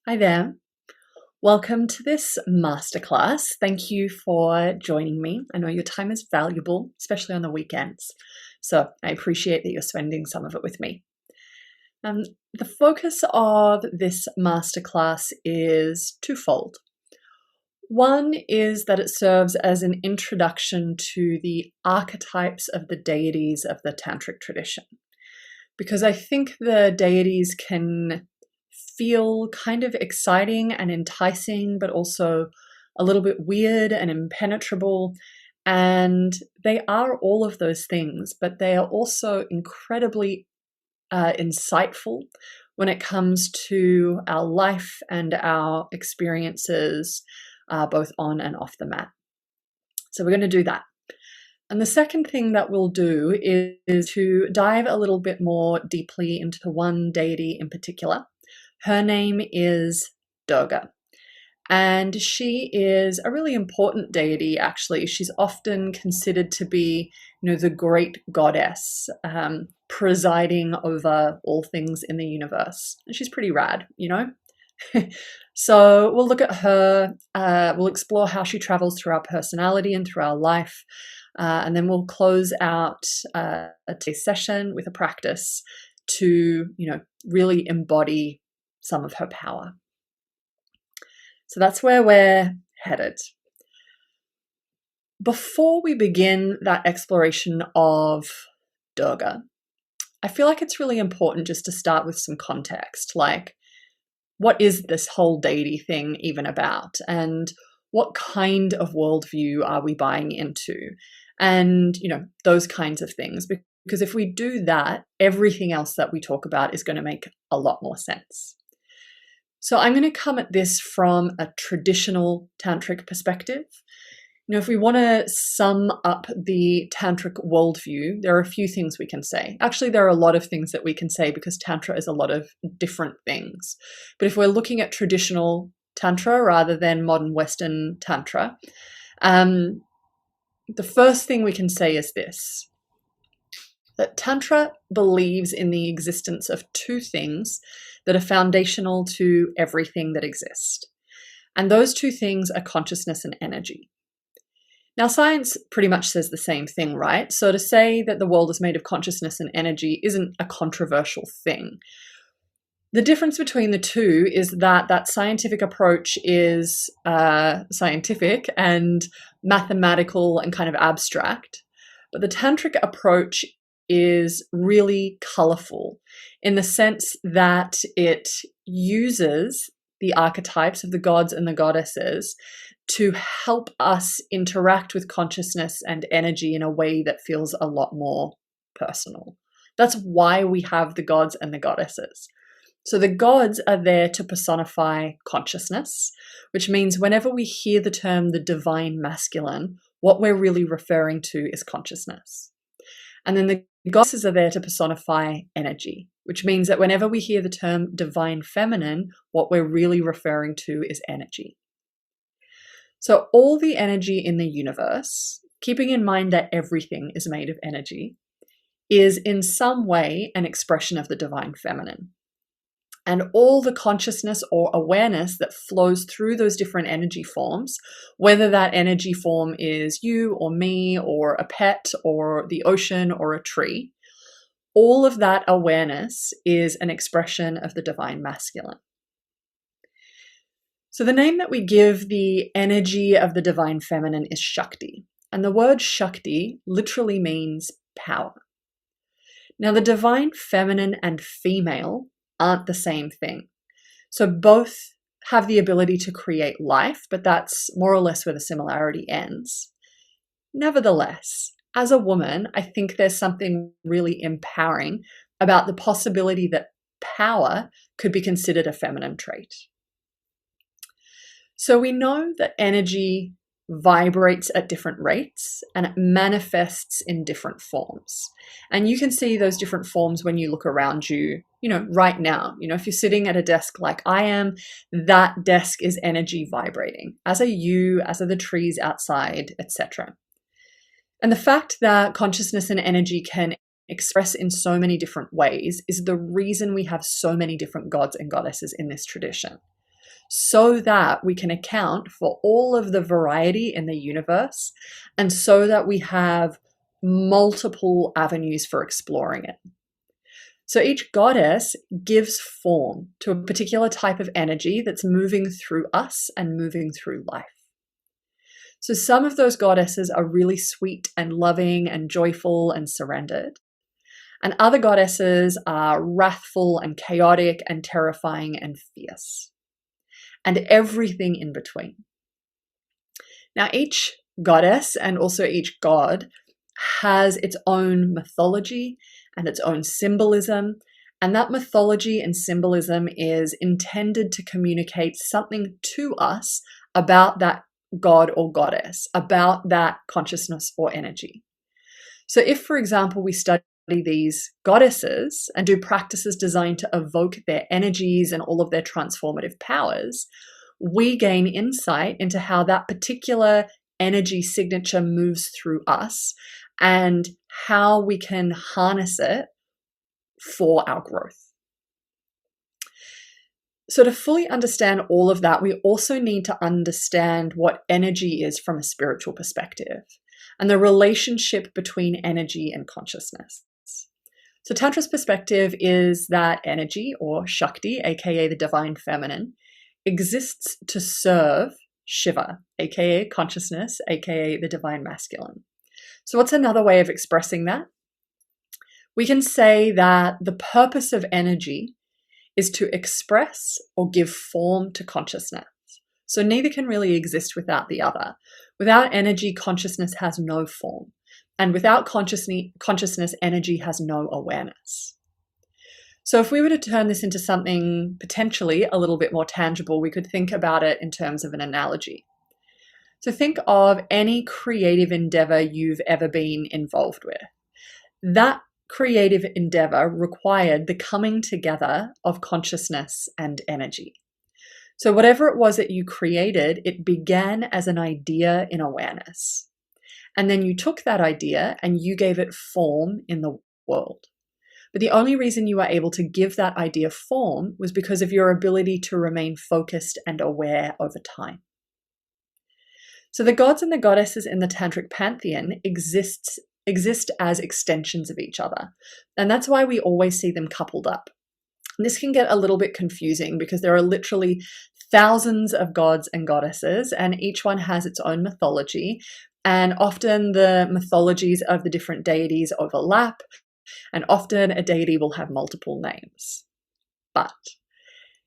Hi there. Welcome to this masterclass. Thank you for joining me. I know your time is valuable, especially on the weekends. So I appreciate that you're spending some of it with me. The focus of this masterclass is twofold. One is that it serves as an introduction to the archetypes of the deities of the Tantric tradition, because I think the deities can feel kind of exciting and enticing, but also a little bit weird and impenetrable. And they are all of those things, but they are also incredibly insightful when it comes to our life and our experiences, both on and off the mat. So we're going to do that. And the second thing that we'll do is to dive a little bit more deeply into one deity in particular. Her name is Durga, and she is a really important deity, actually. She's often considered to be, the great goddess, presiding over all things in the universe. And she's pretty rad, So we'll look at her, we'll explore how she travels through our personality and through our life, and then we'll close out today's session with a practice to, really embody some of her power. So that's where we're headed. Before we begin that exploration of Durga, I feel like it's really important just to start with some context, like what is this whole deity thing even about? And what kind of worldview are we buying into? And, those kinds of things. Because if we do that, everything else that we talk about is going to make a lot more sense. So I'm going to come at this from a traditional tantric perspective. If we want to sum up the tantric worldview, there are a few things we can say. Actually, there are a lot of things that we can say because tantra is a lot of different things. But if we're looking at traditional tantra rather than modern Western tantra, the first thing we can say is this: that Tantra believes in the existence of two things that are foundational to everything that exists. And those two things are consciousness and energy. Now, science pretty much says the same thing, right? So to say that the world is made of consciousness and energy isn't a controversial thing. The difference between the two is that scientific approach is scientific and mathematical and kind of abstract. But the tantric approach is really colorful in the sense that it uses the archetypes of the gods and the goddesses to help us interact with consciousness and energy in a way that feels a lot more personal. That's why we have the gods and the goddesses. So the gods are there to personify consciousness, which means whenever we hear the term the divine masculine, what we're really referring to is consciousness. And then the goddesses are there to personify energy, which means that whenever we hear the term divine feminine, what we're really referring to is energy. So all the energy in the universe, keeping in mind that everything is made of energy, is in some way an expression of the divine feminine. And all the consciousness or awareness that flows through those different energy forms, whether that energy form is you or me or a pet or the ocean or a tree, all of that awareness is an expression of the divine masculine. So the name that we give the energy of the divine feminine is Shakti. And the word Shakti literally means power. Now, the divine feminine and female aren't the same thing. So both have the ability to create life, but that's more or less where the similarity ends. Nevertheless, as a woman, I think there's something really empowering about the possibility that power could be considered a feminine trait. So we know that energy vibrates at different rates and it manifests in different forms. And you can see those different forms when you look around you, right now. If you're sitting at a desk like I am, that desk is energy vibrating, as are you, as are the trees outside, etc. And the fact that consciousness and energy can express in so many different ways is the reason we have so many different gods and goddesses in this tradition. so that we can account for all of the variety in the universe, and so that we have multiple avenues for exploring it. So each goddess gives form to a particular type of energy that's moving through us and moving through life. So some of those goddesses are really sweet and loving and joyful and surrendered. And other goddesses are wrathful and chaotic and terrifying and fierce. And everything in between. Now, each goddess and also each god has its own mythology and its own symbolism. And that mythology and symbolism is intended to communicate something to us about that god or goddess, about that consciousness or energy. So if, for example, we study these goddesses and do practices designed to evoke their energies and all of their transformative powers, we gain insight into how that particular energy signature moves through us and how we can harness it for our growth. So to fully understand all of that, we also need to understand what energy is from a spiritual perspective and the relationship between energy and consciousness. So Tantra's perspective is that energy, or Shakti, aka the divine feminine, exists to serve Shiva, aka consciousness, aka the divine masculine. So what's another way of expressing that? We can say that the purpose of energy is to express or give form to consciousness. So neither can really exist without the other. Without energy, consciousness has no form. And without consciousness, energy has no awareness. So if we were to turn this into something potentially a little bit more tangible, we could think about it in terms of an analogy. So think of any creative endeavor you've ever been involved with. That creative endeavor required the coming together of consciousness and energy. So whatever it was that you created, it began as an idea in awareness. And then you took that idea and you gave it form in the world. But the only reason you were able to give that idea form was because of your ability to remain focused and aware over time. So the gods and the goddesses in the Tantric pantheon exist as extensions of each other. And that's why we always see them coupled up. And this can get a little bit confusing because there are literally thousands of gods and goddesses, and each one has its own mythology. And often the mythologies of the different deities overlap, and often a deity will have multiple names. But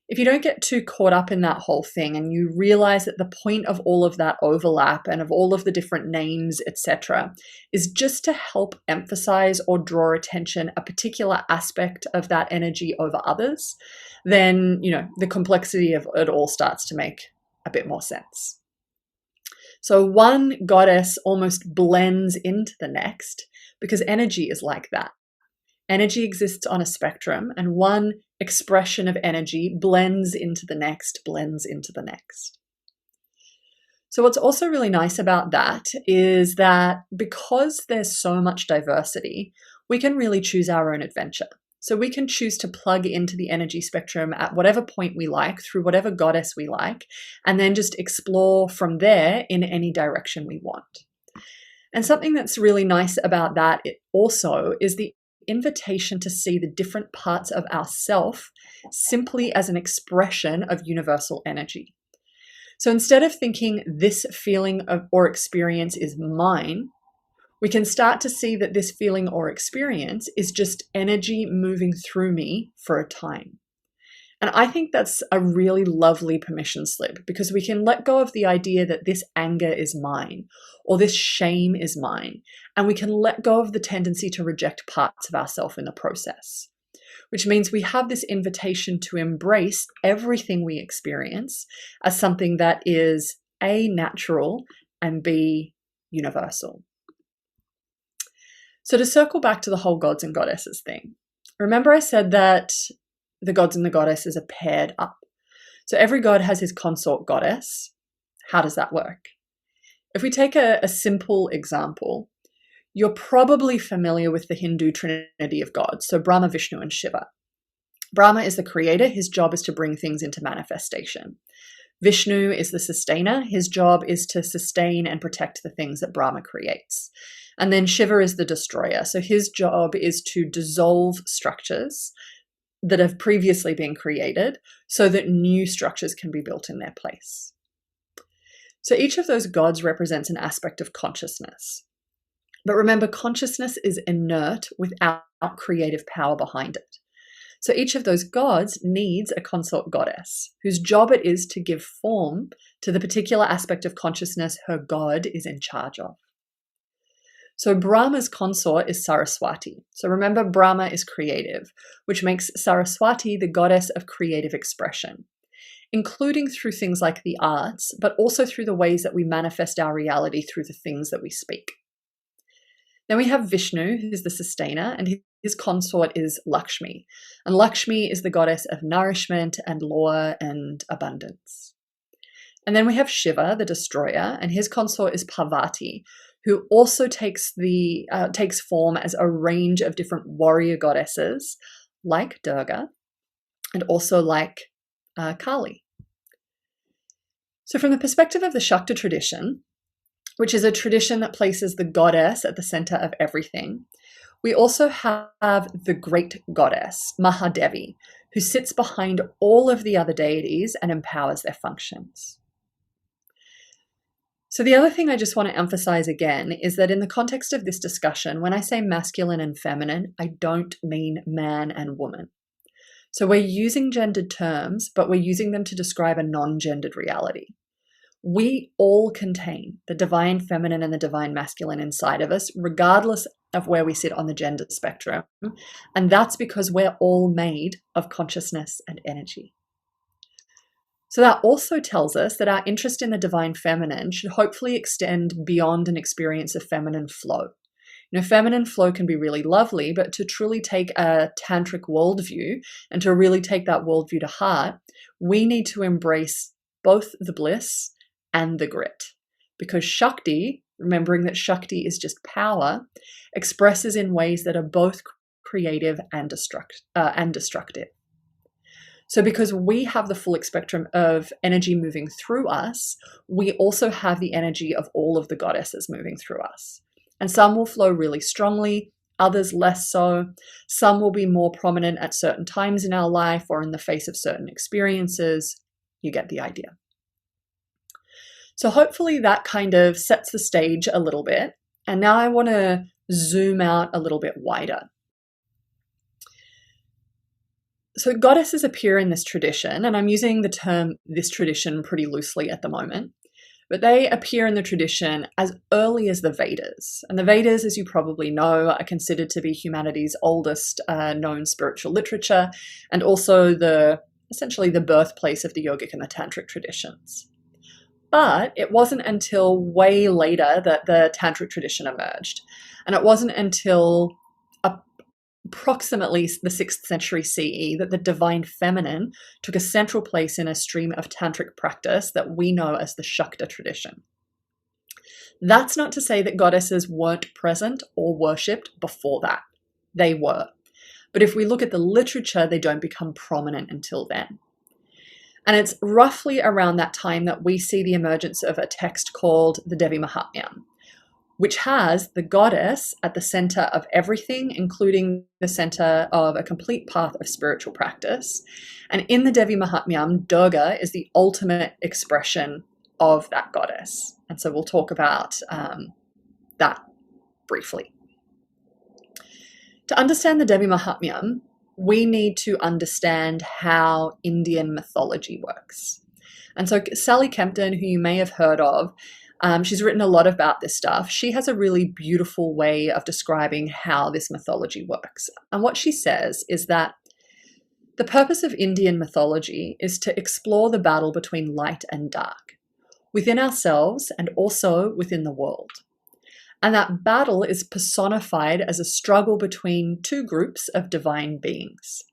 if you don't get too caught up in that whole thing and you realize that the point of all of that overlap and of all of the different names, etc., is just to help emphasize or draw attention a particular aspect of that energy over others, then, the complexity of it all starts to make a bit more sense. So one goddess almost blends into the next because energy is like that. Energy exists on a spectrum, and one expression of energy blends into the next, blends into the next. So what's also really nice about that is that because there's so much diversity, we can really choose our own adventure. So we can choose to plug into the energy spectrum at whatever point we like, through whatever goddess we like, and then just explore from there in any direction we want. And something that's really nice about that also is the invitation to see the different parts of ourself simply as an expression of universal energy. So instead of thinking this feeling or experience is mine, we can start to see that this feeling or experience is just energy moving through me for a time. And I think that's a really lovely permission slip because we can let go of the idea that this anger is mine or this shame is mine. And we can let go of the tendency to reject parts of ourselves in the process, which means we have this invitation to embrace everything we experience as something that is A, natural, and B, universal. So to circle back to the whole gods and goddesses thing, remember I said that the gods and the goddesses are paired up. So every god has his consort goddess. How does that work? If we take a simple example, you're probably familiar with the Hindu trinity of gods, so Brahma, Vishnu, and Shiva. Brahma is the creator. His job is to bring things into manifestation. Vishnu is the sustainer. His job is to sustain and protect the things that Brahma creates. And then Shiva is the destroyer. So his job is to dissolve structures that have previously been created so that new structures can be built in their place. So each of those gods represents an aspect of consciousness. But remember, consciousness is inert without creative power behind it. So each of those gods needs a consort goddess whose job it is to give form to the particular aspect of consciousness her god is in charge of. So Brahma's consort is Saraswati. So remember, Brahma is creative, which makes Saraswati the goddess of creative expression, including through things like the arts, but also through the ways that we manifest our reality through the things that we speak. Then we have Vishnu, who's the sustainer, and his consort is Lakshmi. And Lakshmi is the goddess of nourishment and law and abundance. And then we have Shiva, the destroyer, and his consort is Parvati, who also takes form as a range of different warrior goddesses, like Durga, and also like Kali. So from the perspective of the Shakta tradition, which is a tradition that places the goddess at the center of everything, we also have the great goddess, Mahadevi, who sits behind all of the other deities and empowers their functions. So the other thing I just want to emphasize again is that in the context of this discussion, when I say masculine and feminine, I don't mean man and woman. So we're using gendered terms, but we're using them to describe a non-gendered reality. We all contain the divine feminine and the divine masculine inside of us, regardless of where we sit on the gender spectrum. And that's because we're all made of consciousness and energy. So that also tells us that our interest in the divine feminine should hopefully extend beyond an experience of feminine flow. Feminine flow can be really lovely, but to truly take a tantric worldview and to really take that worldview to heart, we need to embrace both the bliss and the grit. Because Shakti, remembering that Shakti is just power, expresses in ways that are both creative and destructive. So because we have the full spectrum of energy moving through us, we also have the energy of all of the goddesses moving through us. And some will flow really strongly, others less so. Some will be more prominent at certain times in our life or in the face of certain experiences. You get the idea. So hopefully that kind of sets the stage a little bit. And now I want to zoom out a little bit wider. So goddesses appear in this tradition, and I'm using the term this tradition pretty loosely at the moment, but they appear in the tradition as early as the Vedas. And the Vedas, as you probably know, are considered to be humanity's oldest known spiritual literature, and also essentially the birthplace of the yogic and the tantric traditions. But it wasn't until way later that the tantric tradition emerged. And it wasn't until approximately the 6th century CE that the divine feminine took a central place in a stream of tantric practice that we know as the Shakta tradition. That's not to say that goddesses weren't present or worshipped before that. They were. But if we look at the literature, they don't become prominent until then. And it's roughly around that time that we see the emergence of a text called the Devi Mahatmyam, which has the goddess at the center of everything, including the center of a complete path of spiritual practice. And in the Devi Mahatmyam, Durga is the ultimate expression of that goddess. And so we'll talk about that briefly. To understand the Devi Mahatmyam, we need to understand how Indian mythology works. And so Sally Kempton, who you may have heard of, she's written a lot about this stuff. She has a really beautiful way of describing how this mythology works. And what she says is that the purpose of Indian mythology is to explore the battle between light and dark, within ourselves and also within the world. And that battle is personified as a struggle between two groups of divine beings.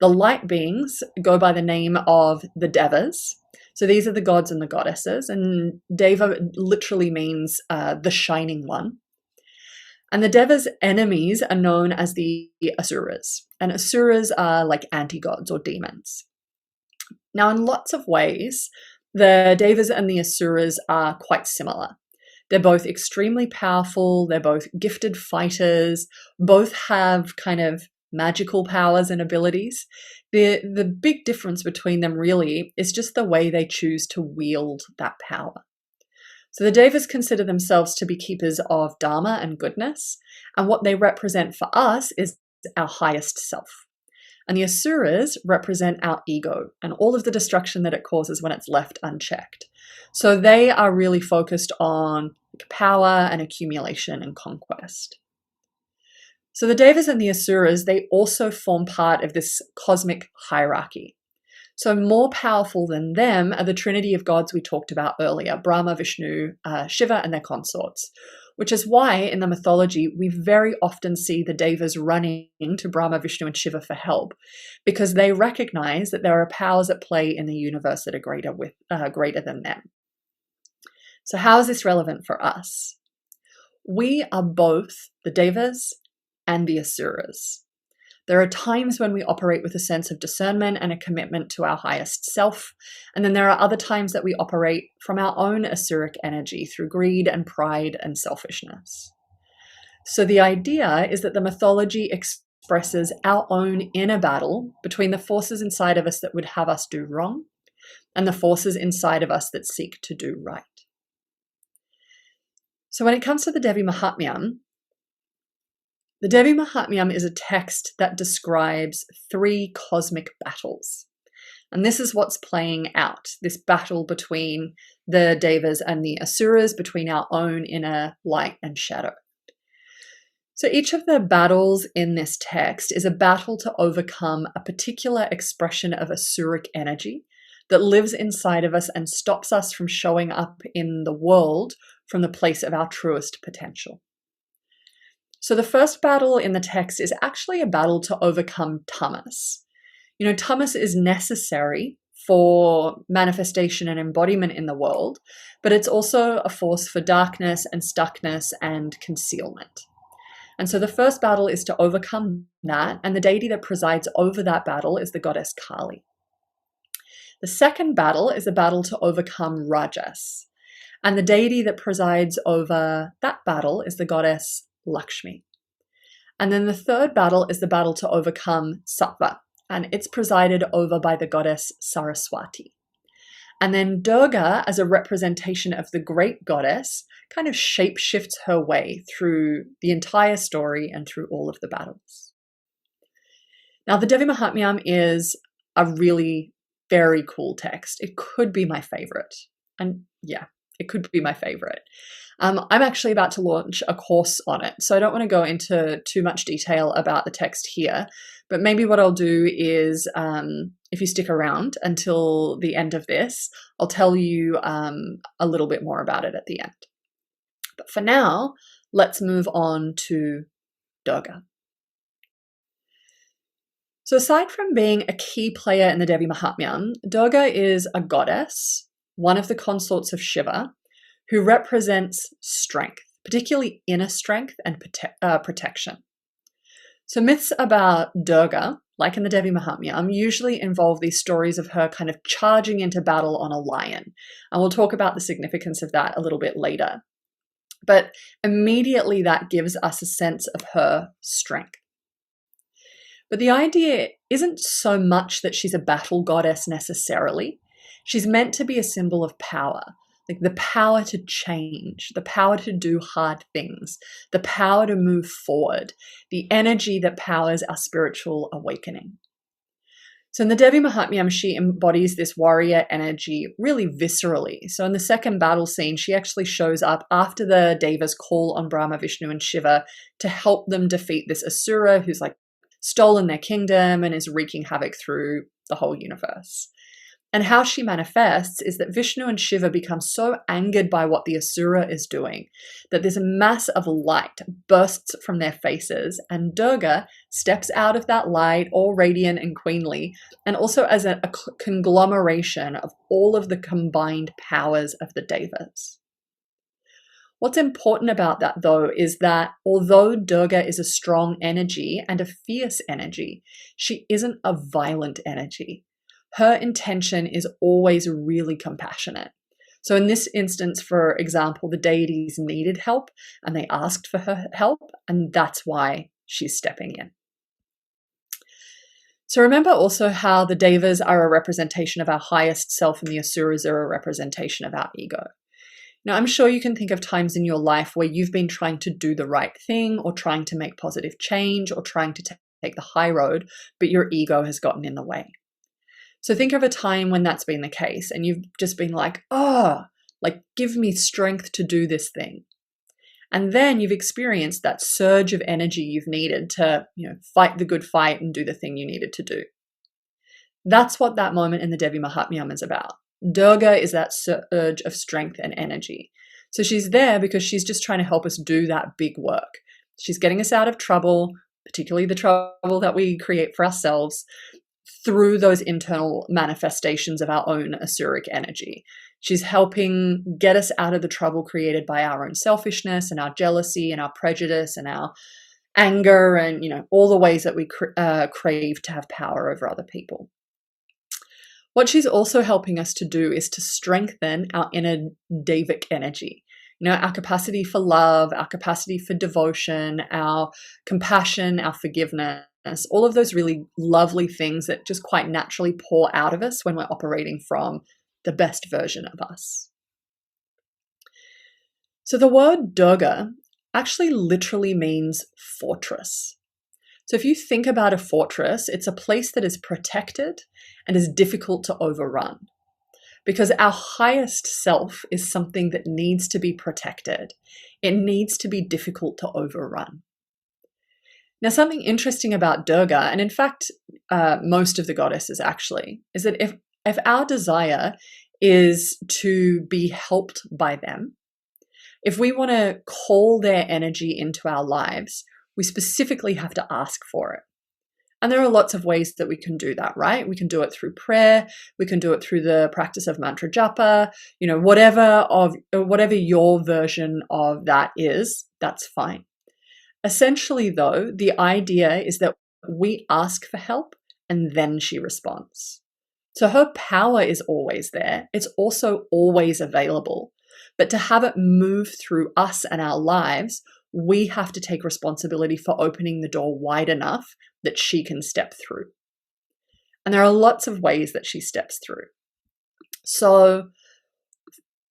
The light beings go by the name of the Devas. So these are the gods and the goddesses, and Deva literally means the shining one. And the Deva's enemies are known as the Asuras. And Asuras are like anti-gods or demons. Now, in lots of ways, the Devas and the Asuras are quite similar. They're both extremely powerful, they're both gifted fighters, both have kind of magical powers and abilities. The big difference between them really is just the way they choose to wield that power. So the Devas consider themselves to be keepers of Dharma and goodness, and what they represent for us is our highest self. And the Asuras represent our ego and all of the destruction that it causes when it's left unchecked. So they are really focused on power and accumulation and conquest. So the Devas and the Asuras, they also form part of this cosmic hierarchy. So more powerful than them are the trinity of gods we talked about earlier, Brahma, Vishnu, Shiva, and their consorts, which is why in the mythology we very often see the Devas running to Brahma, Vishnu, and Shiva for help, because they recognize that there are powers at play in the universe that are greater than them. So how is this relevant for us? We are both the Devas and the Asuras. There are times when we operate with a sense of discernment and a commitment to our highest self, and then there are other times that we operate from our own Asuric energy through greed and pride and selfishness. So the idea is that the mythology expresses our own inner battle between the forces inside of us that would have us do wrong and the forces inside of us that seek to do right. So when it comes to the Devi Mahatmyam, the Devi Mahatmyam is a text that describes 3 cosmic battles. And this is what's playing out, this battle between the Devas and the Asuras, between our own inner light and shadow. So each of the battles in this text is a battle to overcome a particular expression of Asuric energy that lives inside of us and stops us from showing up in the world from the place of our truest potential. So the first battle in the text is actually a battle to overcome tamas. Tamas is necessary for manifestation and embodiment in the world, but it's also a force for darkness and stuckness and concealment. And so the first battle is to overcome that, and the deity that presides over that battle is the goddess Kali. The second battle is a battle to overcome Rajas, and the deity that presides over that battle is the goddess Lakshmi. And then the third battle is the battle to overcome Sattva, and it's presided over by the goddess Saraswati. And then Durga, as a representation of the great goddess, kind of shapeshifts her way through the entire story and through all of the battles. Now, the Devi Mahatmyam is a really very cool text. It could be my favorite. And yeah, it could be my favorite. I'm actually about to launch a course on it, so I don't want to go into too much detail about the text here, but maybe what I'll do is, if you stick around until the end of this, I'll tell you a little bit more about it at the end. But for now, let's move on to Durga. So aside from being a key player in the Devi Mahatmyam, Durga is a goddess, one of the consorts of Shiva, who represents strength, particularly inner strength and protection. So myths about Durga, like in the Devi Mahatmyam, usually involve these stories of her kind of charging into battle on a lion. And we'll talk about the significance of that a little bit later. But immediately that gives us a sense of her strength. But the idea isn't so much that she's a battle goddess necessarily. She's meant to be a symbol of power, like the power to change, the power to do hard things, the power to move forward, the energy that powers our spiritual awakening. So in the Devi Mahatmyam, she embodies this warrior energy really viscerally. So in the second battle scene, she actually shows up after the Devas call on Brahma, Vishnu, and Shiva to help them defeat this Asura who's like stolen their kingdom and is wreaking havoc through the whole universe. And how she manifests is that Vishnu and Shiva become so angered by what the Asura is doing that this mass of light bursts from their faces, and Durga steps out of that light all radiant and queenly, and also as a conglomeration of all of the combined powers of the Devas. What's important about that, though, is that although Durga is a strong energy and a fierce energy, she isn't a violent energy. Her intention is always really compassionate. So in this instance, for example, the deities needed help and they asked for her help, and that's why she's stepping in. So remember also how the devas are a representation of our highest self and the asuras are a representation of our ego. Now, I'm sure you can think of times in your life where you've been trying to do the right thing or trying to make positive change or trying to take the high road, but your ego has gotten in the way. So think of a time when that's been the case and you've just been like, give me strength to do this thing. And then you've experienced that surge of energy you've needed to, fight the good fight and do the thing you needed to do. That's what that moment in the Devi Mahatmyam is about. Durga is that surge of strength and energy. So she's there because she's just trying to help us do that big work. She's getting us out of trouble, particularly the trouble that we create for ourselves, through those internal manifestations of our own asuric energy. She's helping get us out of the trouble created by our own selfishness and our jealousy and our prejudice and our anger and, all the ways that we crave to have power over other people. What she's also helping us to do is to strengthen our inner Devic energy. Our capacity for love, our capacity for devotion, our compassion, our forgiveness, all of those really lovely things that just quite naturally pour out of us when we're operating from the best version of us. So the word Durga actually literally means fortress. So if you think about a fortress, it's a place that is protected and is difficult to overrun. Because our highest self is something that needs to be protected. It needs to be difficult to overrun. Now, something interesting about Durga, and in fact, most of the goddesses actually, is that if our desire is to be helped by them, if we want to call their energy into our lives, we specifically have to ask for it. And there are lots of ways that we can do that, right? We can do it through prayer. We can do it through the practice of mantra japa, whatever your version of that is, that's fine. Essentially, though, the idea is that we ask for help and then she responds. So her power is always there. It's also always available. But to have it move through us and our lives, we have to take responsibility for opening the door wide enough that she can step through. And there are lots of ways that she steps through. So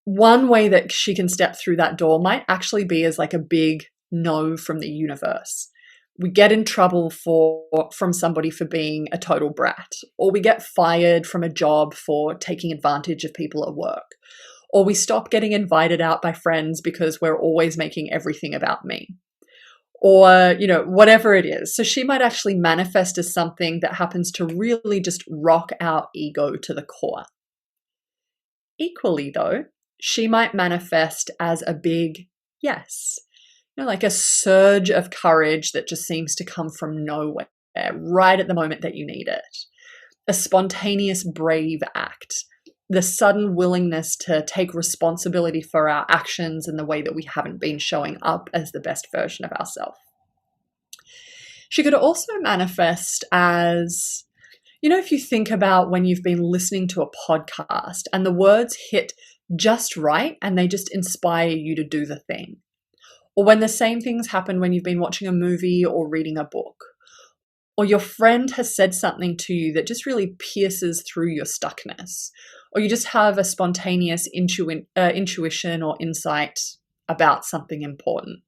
one way that she can step through that door might actually be as like a big no from the universe. We get in trouble from somebody for being a total brat, or we get fired from a job for taking advantage of people at work, or we stop getting invited out by friends because we're always making everything about me, or, whatever it is. So she might actually manifest as something that happens to really just rock our ego to the core. Equally, though, she might manifest as a big yes, like a surge of courage that just seems to come from nowhere, right at the moment that you need it. A spontaneous, brave act. The sudden willingness to take responsibility for our actions and the way that we haven't been showing up as the best version of ourselves. She could also manifest as, if you think about when you've been listening to a podcast and the words hit just right and they just inspire you to do the thing. Or when the same things happen when you've been watching a movie or reading a book. Or your friend has said something to you that just really pierces through your stuckness. Or you just have a spontaneous intuition or insight about something important.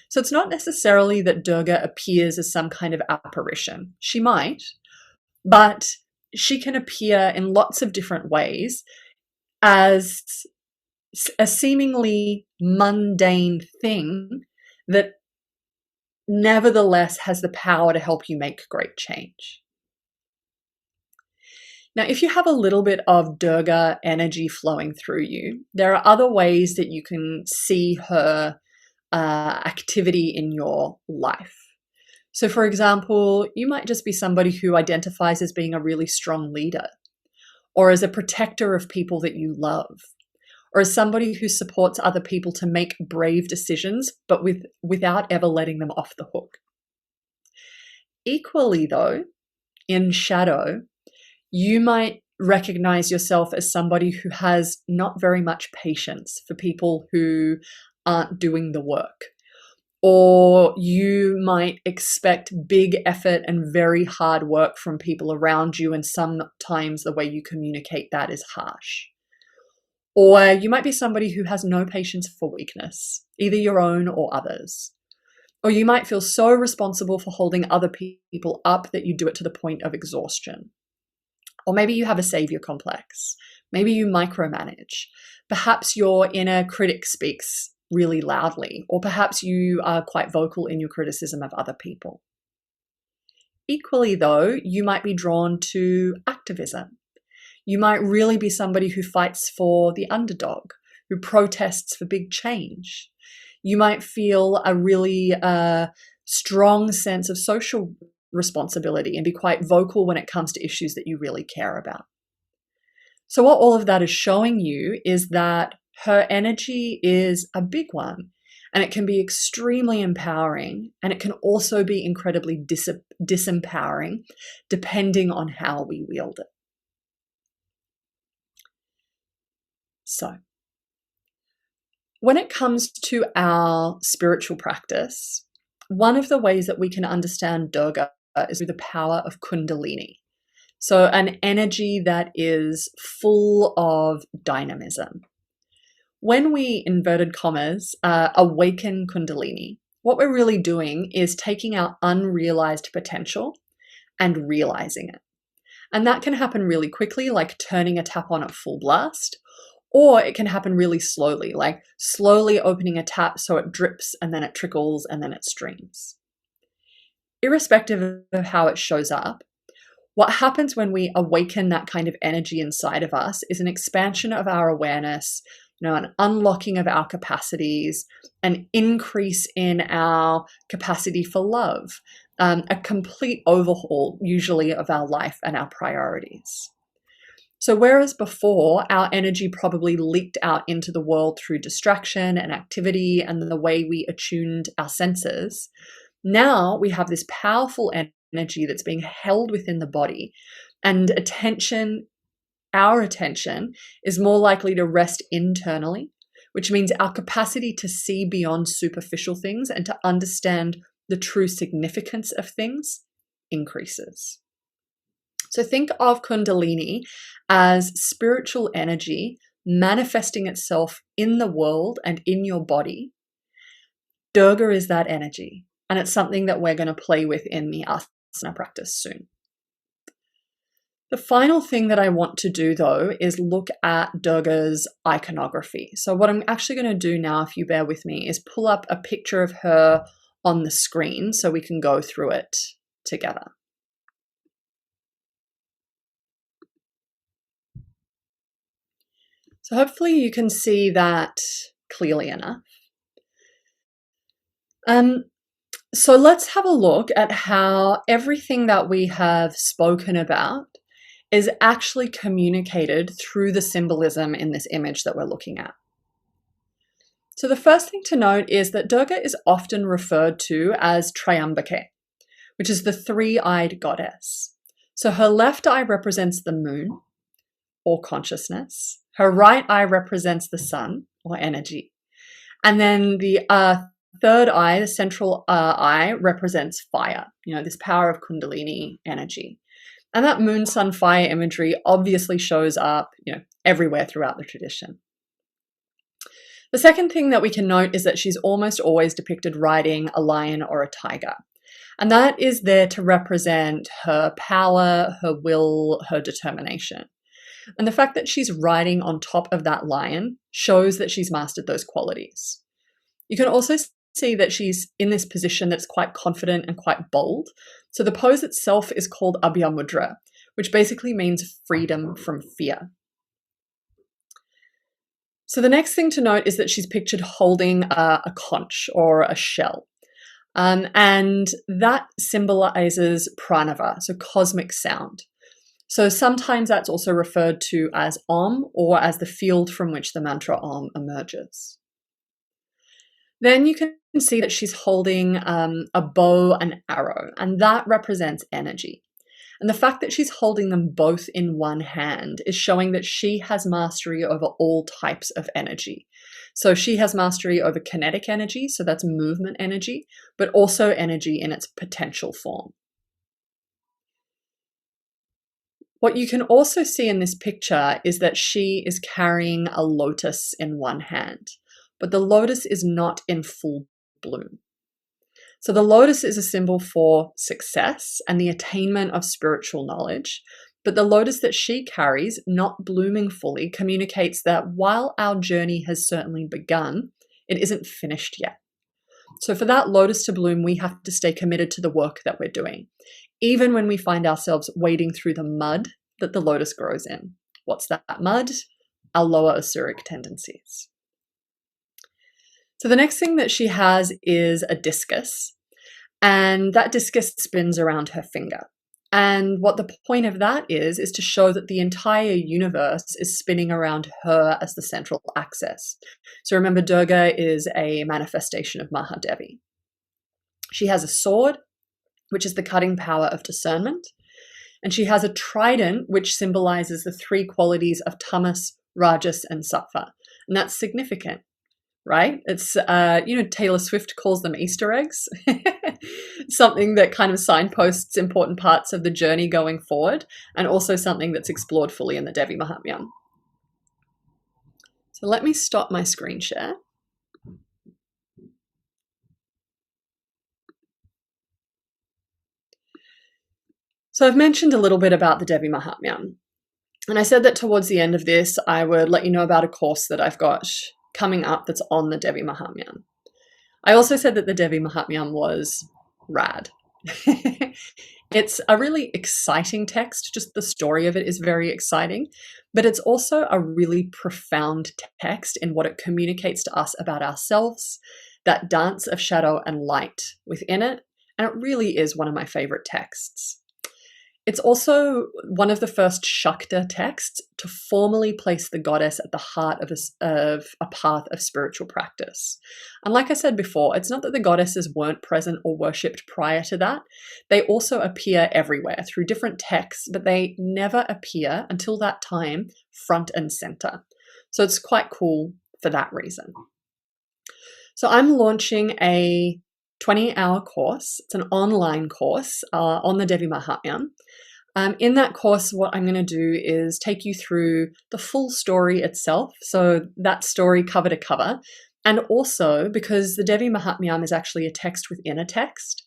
So it's not necessarily that Durga appears as some kind of apparition. She might, but she can appear in lots of different ways as a seemingly mundane thing that nevertheless has the power to help you make great change. Now, if you have a little bit of Durga energy flowing through you, there are other ways that you can see her activity in your life. So, for example, you might just be somebody who identifies as being a really strong leader, or as a protector of people that you love, or as somebody who supports other people to make brave decisions, but without ever letting them off the hook. Equally, though, in shadow, you might recognize yourself as somebody who has not very much patience for people who aren't doing the work. Or you might expect big effort and very hard work from people around you, and sometimes the way you communicate that is harsh. Or you might be somebody who has no patience for weakness, either your own or others. Or you might feel so responsible for holding other people up that you do it to the point of exhaustion. Or maybe you have a savior complex. Maybe you micromanage. Perhaps your inner critic speaks really loudly, or perhaps you are quite vocal in your criticism of other people. Equally, though, you might be drawn to activism. You might really be somebody who fights for the underdog, who protests for big change. You might feel a really strong sense of social responsibility and be quite vocal when it comes to issues that you really care about. So what all of that is showing you is that her energy is a big one, and it can be extremely empowering, and it can also be incredibly disempowering depending on how we wield it. So, when it comes to our spiritual practice, one of the ways that we can understand Durga is through the power of Kundalini. So an energy that is full of dynamism. When we, inverted commas, awaken Kundalini, what we're really doing is taking our unrealized potential and realizing it. And that can happen really quickly, like turning a tap on at full blast, or it can happen really slowly, like slowly opening a tap so it drips and then it trickles and then it streams. Irrespective of how it shows up, what happens when we awaken that kind of energy inside of us is an expansion of our awareness, an unlocking of our capacities, an increase in our capacity for love, a complete overhaul, usually, of our life and our priorities. So whereas before our energy probably leaked out into the world through distraction and activity and the way we attuned our senses, now we have this powerful energy that's being held within the body, and our attention is more likely to rest internally, which means our capacity to see beyond superficial things and to understand the true significance of things increases. So think of Kundalini as spiritual energy manifesting itself in the world and in your body. Durga is that energy, and it's something that we're going to play with in the asana practice soon. The final thing that I want to do, though, is look at Durga's iconography. So what I'm actually going to do now, if you bear with me, is pull up a picture of her on the screen so we can go through it together. So hopefully you can see that clearly enough. So let's have a look at how everything that we have spoken about is actually communicated through the symbolism in this image that we're looking at. So the first thing to note is that Durga is often referred to as Trayambake, which is the three-eyed goddess. So her left eye represents the moon, or consciousness. Her right eye represents the sun, or energy. And then the third eye, the central eye, represents fire, this power of Kundalini energy. And that moon, sun, fire imagery obviously shows up, everywhere throughout the tradition. The second thing that we can note is that she's almost always depicted riding a lion or a tiger. And that is there to represent her power, her will, her determination. And the fact that she's riding on top of that lion shows that she's mastered those qualities. You can also see that she's in this position that's quite confident and quite bold. So the pose itself is called Abhya Mudra, which basically means freedom from fear. So the next thing to note is that she's pictured holding a conch or a shell. And that symbolizes pranava, so cosmic sound. So sometimes that's also referred to as Om, or as the field from which the mantra Om emerges. Then you can see that she's holding a bow and arrow, and that represents energy. And the fact that she's holding them both in one hand is showing that she has mastery over all types of energy. So she has mastery over kinetic energy, so that's movement energy, but also energy in its potential form. What you can also see in this picture is that she is carrying a lotus in one hand, but the lotus is not in full bloom. So the lotus is a symbol for success and the attainment of spiritual knowledge, but the lotus that she carries, not blooming fully, communicates that while our journey has certainly begun, it isn't finished yet. So for that lotus to bloom, we have to stay committed to the work that we're doing, even when we find ourselves wading through the mud that the lotus grows in. What's that mud? Our lower asuric tendencies. So the next thing that she has is a discus, and that discus spins around her finger. And what the point of that is to show that the entire universe is spinning around her as the central axis. So remember, Durga is a manifestation of Mahadevi. She has a sword, which is the cutting power of discernment. And she has a trident, which symbolizes the three qualities of tamas, rajas, and sattva. And that's significant, right? It's, Taylor Swift calls them Easter eggs. Something that kind of signposts important parts of the journey going forward, and also something that's explored fully in the Devi Mahatmyam. So let me stop my screen share. So I've mentioned a little bit about the Devi Mahatmyam, and I said that towards the end of this, I would let you know about a course that I've got coming up that's on the Devi Mahatmyam. I also said that the Devi Mahatmyam was rad. It's a really exciting text. Just the story of it is very exciting, but it's also a really profound text in what it communicates to us about ourselves, that dance of shadow and light within it, and it really is one of my favorite texts. It's also one of the first Shakta texts to formally place the goddess at the heart of a path of spiritual practice. And like I said before, it's not that the goddesses weren't present or worshipped prior to that. They also appear everywhere through different texts, but they never appear until that time front and center. So it's quite cool for that reason. So I'm launching a 20-hour course. It's an online course on the Devi Mahatmyam. In that course, what I'm going to do is take you through the full story itself, so that story cover to cover, and also because the Devi Mahatmyam is actually a text within a text,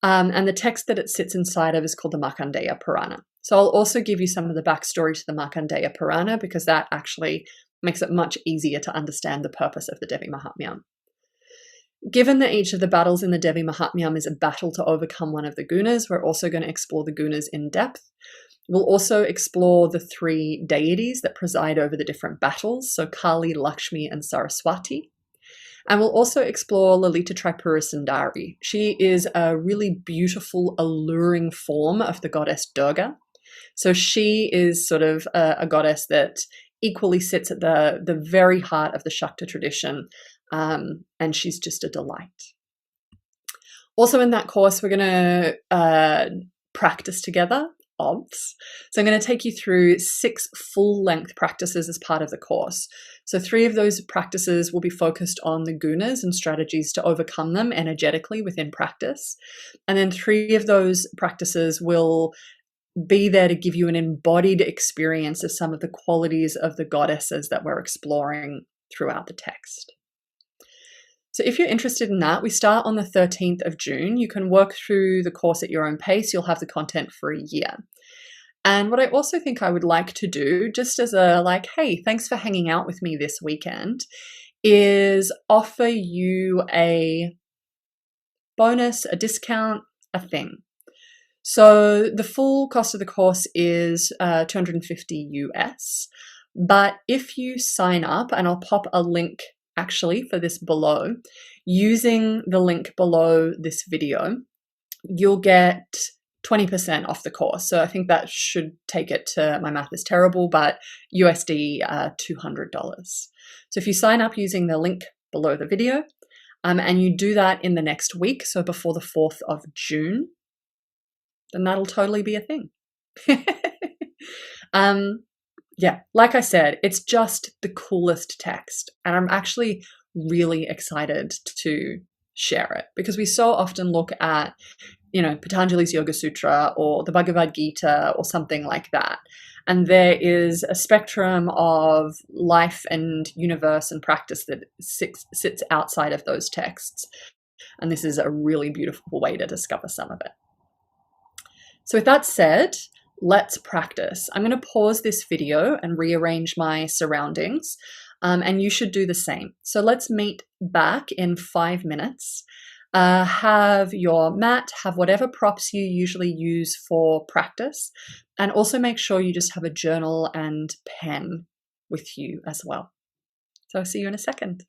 and the text that it sits inside of is called the Markandeya Purana. So I'll also give you some of the backstory to the Markandeya Purana, because that actually makes it much easier to understand the purpose of the Devi Mahatmyam. Given that each of the battles in the Devi Mahatmyam is a battle to overcome one of the gunas, we're also going to explore the gunas in depth. We'll also explore the three deities that preside over the different battles, so Kali, Lakshmi, and Saraswati. And we'll also explore Lalita Tripura Sundari. She is a really beautiful, alluring form of the goddess Durga. So she is sort of a goddess that equally sits at the very heart of the Shakta tradition, and she's just a delight. Also in that course, we're going to practice together, obs. So I'm going to take you through 6 full-length practices as part of the course. So 3 of those practices will be focused on the gunas and strategies to overcome them energetically within practice. And then 3 of those practices will be there to give you an embodied experience of some of the qualities of the goddesses that we're exploring throughout the text. So if you're interested in that, we start on the 13th of June. You can work through the course at your own pace. You'll have the content for a year. And what I also think I would like to do, just as a hey, thanks for hanging out with me this weekend, is offer you a bonus, a discount, a thing. So the full cost of the course is $250 US. But if you sign up, and I'll pop a link actually for this below, using the link below this video, you'll get 20% off the course. So I think that should take it to, my math is terrible, but USD $200. So if you sign up using the link below the video, and you do that in the next week, so before the 4th of June, then that'll totally be a thing. Yeah, like I said, it's just the coolest text. And I'm actually really excited to share it because we so often look at, Patanjali's Yoga Sutra or the Bhagavad Gita or something like that. And there is a spectrum of life and universe and practice that sits outside of those texts. And this is a really beautiful way to discover some of it. So with that said, let's practice. I'm going to pause this video and rearrange my surroundings, and you should do the same. So let's meet back in 5 minutes. Have your mat, have whatever props you usually use for practice, and also make sure you just have a journal and pen with you as well. So I'll see you in a second.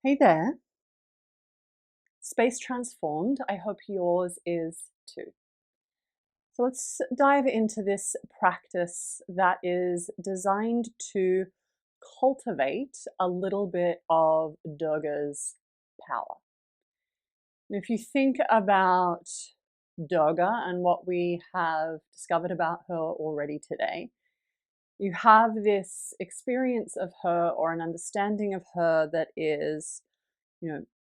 Hey there. Space transformed. I hope yours is too. So let's dive into this practice that is designed to cultivate a little bit of Durga's power. And if you think about Durga and what we have discovered about her already today, you have this experience of her or an understanding of her that is,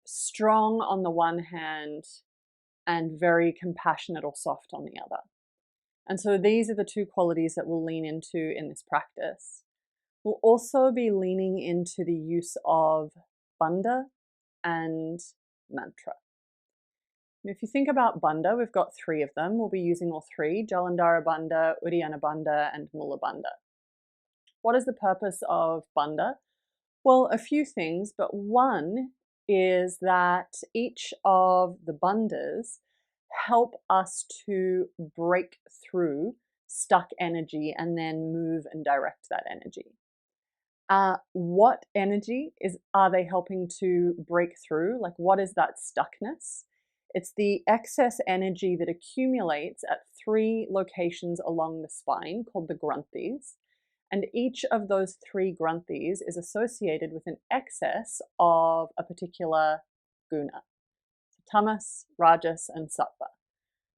strong on the one hand and very compassionate or soft on the other. And so these are the two qualities that we'll lean into in this practice. We'll also be leaning into the use of bandha and mantra. And if you think about bandha, we've got three of them. We'll be using all three: Jalandhara bandha, Uddiyana bandha, and Mula bandha. What is the purpose of bandha? Well, a few things, but one is that each of the bandhas help us to break through stuck energy and then move and direct that energy. What energy are they helping to break through? Like, what is that stuckness? It's the excess energy that accumulates at three locations along the spine called the granthis. And each of those three granthis is associated with an excess of a particular guna: tamas, rajas, and sattva.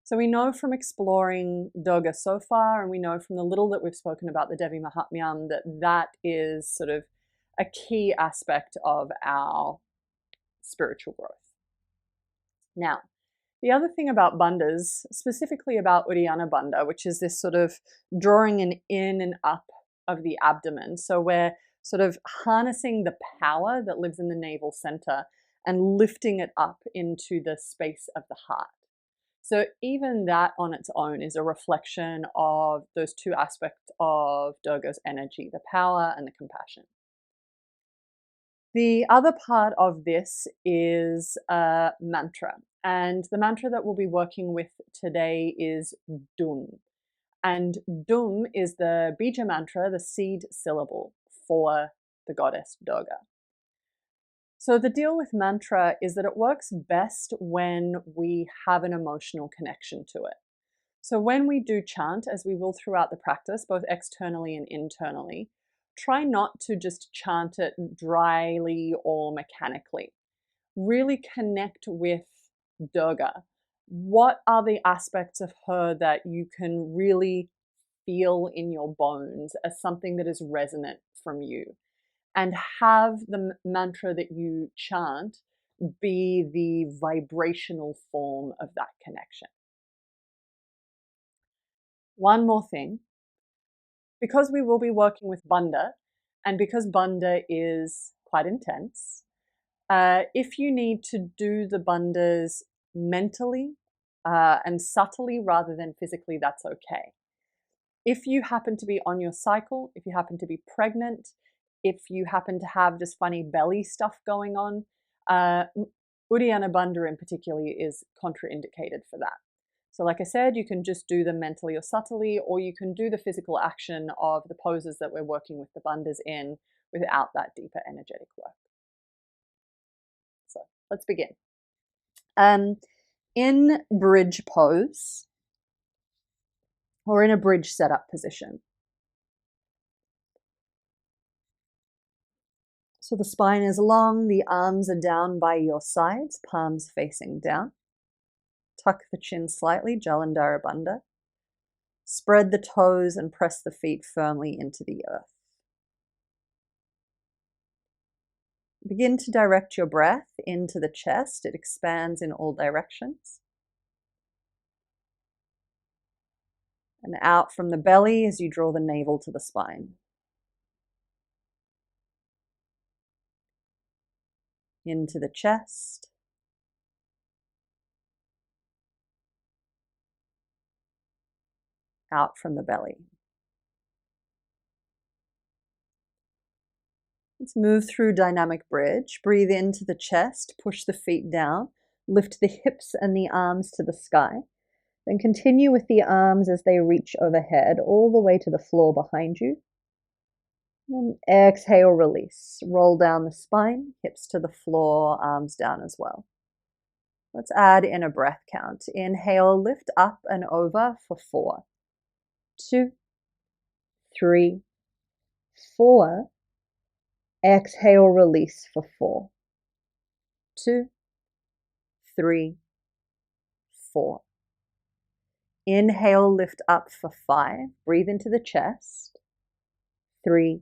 So we know from exploring Durga so far, and we know from the little that we've spoken about the Devi Mahatmyam, that that is sort of a key aspect of our spiritual growth. Now, the other thing about bandhas, specifically about Uddiyana bandha, which is this sort of drawing in and up of the abdomen. So we're sort of harnessing the power that lives in the navel center and lifting it up into the space of the heart. So even that on its own is a reflection of those two aspects of Durga's energy: the power and the compassion. The other part of this is a mantra. And the mantra that we'll be working with today is Dum. And Dum is the bija mantra, the seed syllable for the goddess Durga. So the deal with mantra is that it works best when we have an emotional connection to it. So when we do chant, as we will throughout the practice, both externally and internally, try not to just chant it dryly or mechanically. Really connect with Durga. What are the aspects of her that you can really feel in your bones as something that is resonant from you? And have the mantra that you chant be the vibrational form of that connection. One more thing, because we will be working with bandha, and because bandha is quite intense, if you need to do the bandhas mentally and subtly rather than physically, that's okay. If you happen to be on your cycle, if you happen to be pregnant, if you happen to have just funny belly stuff going on, Uddiyana bandha in particular is contraindicated for that. So like I said, you can just do them mentally or subtly, or you can do the physical action of the poses that we're working with the bandhas in without that deeper energetic work. So let's begin. In bridge pose, or in a bridge setup position. So the spine is long, the arms are down by your sides, palms facing down. Tuck the chin slightly, Jalandhara bandha. Spread the toes and press the feet firmly into the earth. Begin to direct your breath into the chest. It expands in all directions. And out from the belly as you draw the navel to the spine. Into the chest. Out from the belly. Let's move through dynamic bridge. Breathe into the chest, push the feet down, lift the hips and the arms to the sky. Then continue with the arms as they reach overhead all the way to the floor behind you. And then exhale, release. Roll down the spine, hips to the floor, arms down as well. Let's add in a breath count. Inhale, lift up and over for 4, 2, 3, 4. Exhale, release for 4, 2, 3, 4. Inhale, lift up for 5. Breathe into the chest. 3,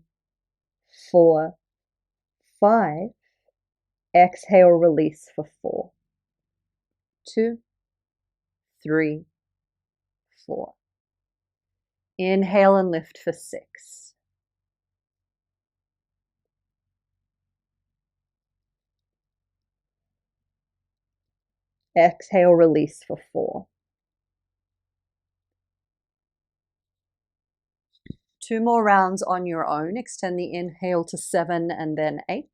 4, 5. Exhale, release for 4, 2, 3, 4. Inhale and lift for 6. Exhale, release for 4. 2 more rounds on your own. Extend the inhale to 7 and then 8.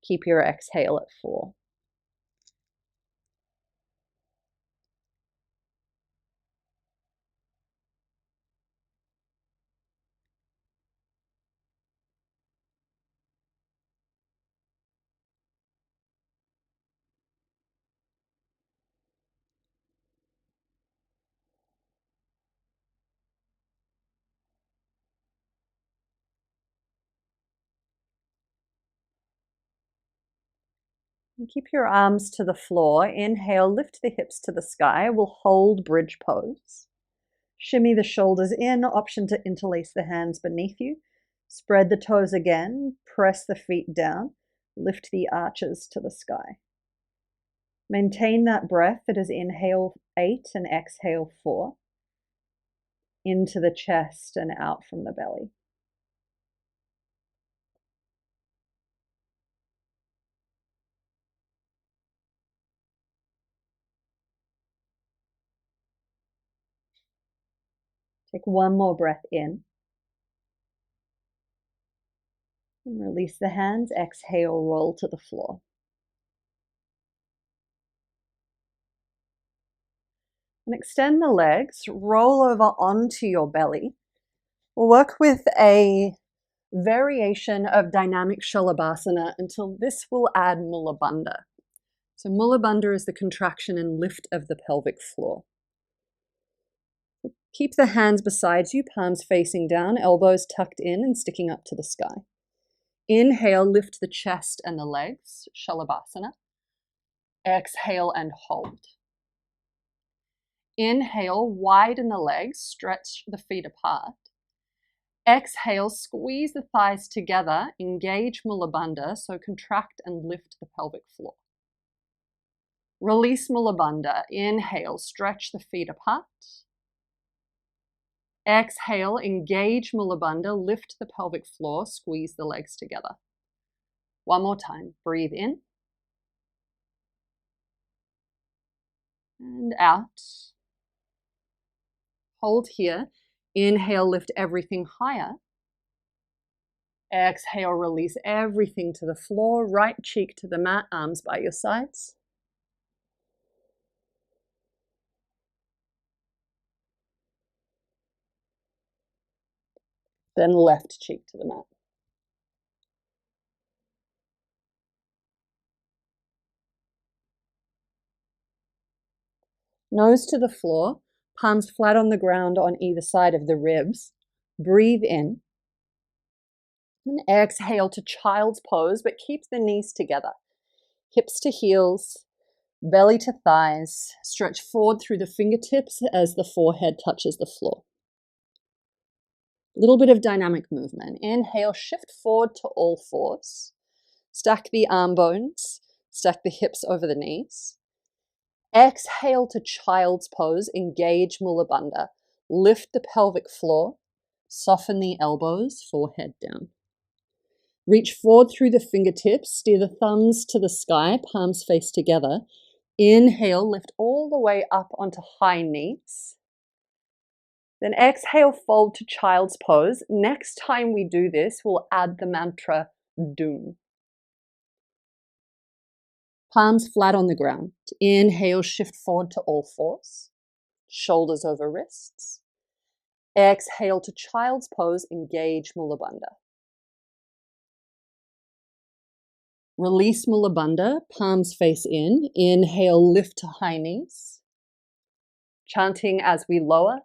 Keep your exhale at 4. And keep your arms to the floor. Inhale, lift the hips to the sky. We'll hold bridge pose. Shimmy the shoulders in, option to interlace the hands beneath you. Spread the toes again, press the feet down, lift the arches to the sky. Maintain that breath. It is inhale 8 and exhale 4. Into the chest and out from the belly. Take one more breath in. And release the hands. Exhale, roll to the floor. And extend the legs. Roll over onto your belly. We'll work with a variation of dynamic shalabhasana until this will add mula bandha. So mula bandha is the contraction and lift of the pelvic floor. Keep the hands beside you, palms facing down, elbows tucked in and sticking up to the sky. Inhale, lift the chest and the legs, shalabhasana. Exhale and hold. Inhale, widen the legs, stretch the feet apart. Exhale, squeeze the thighs together, engage mula bandha, so contract and lift the pelvic floor. Release mula bandha. Inhale, stretch the feet apart. Exhale, engage mula bandha, lift the pelvic floor, squeeze the legs together. One more time. Breathe in. And out. Hold here. Inhale, lift everything higher. Exhale, release everything to the floor, right cheek to the mat, arms by your sides. Then left cheek to the mat. Nose to the floor, palms flat on the ground on either side of the ribs. Breathe in. And exhale to child's pose, but keep the knees together. Hips to heels, belly to thighs. Stretch forward through the fingertips as the forehead touches the floor. A little bit of dynamic movement. Inhale, shift forward to all fours. Stack the arm bones, stack the hips over the knees. Exhale to child's pose, engage mula bandha. Lift the pelvic floor, soften the elbows, forehead down. Reach forward through the fingertips, steer the thumbs to the sky, palms face together. Inhale, lift all the way up onto high knees. Then exhale, fold to child's pose. Next time we do this, we'll add the mantra Doom. Palms flat on the ground. Inhale, shift forward to all fours. Shoulders over wrists. Exhale to child's pose, engage mula bandha. Release Mula Bandha, palms face in. Inhale, lift to high knees. Chanting as we lower.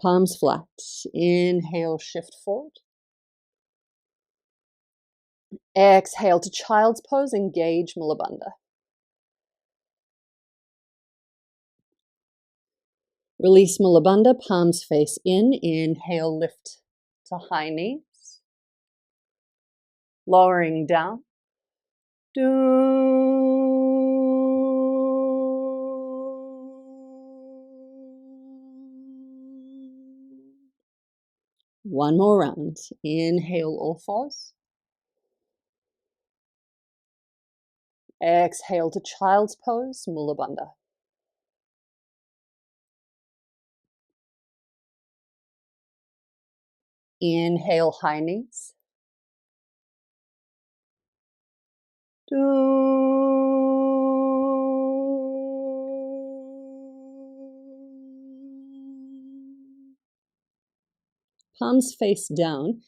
Palms flat. Inhale, shift forward. Exhale to child's pose, engage Mula Bandha. Release Mula Bandha, palms face in. Inhale, lift to high knees. Lowering down. One more round. Inhale, all fours. Exhale to child's pose, Mula Bandha. Inhale, high knees. Palms face down.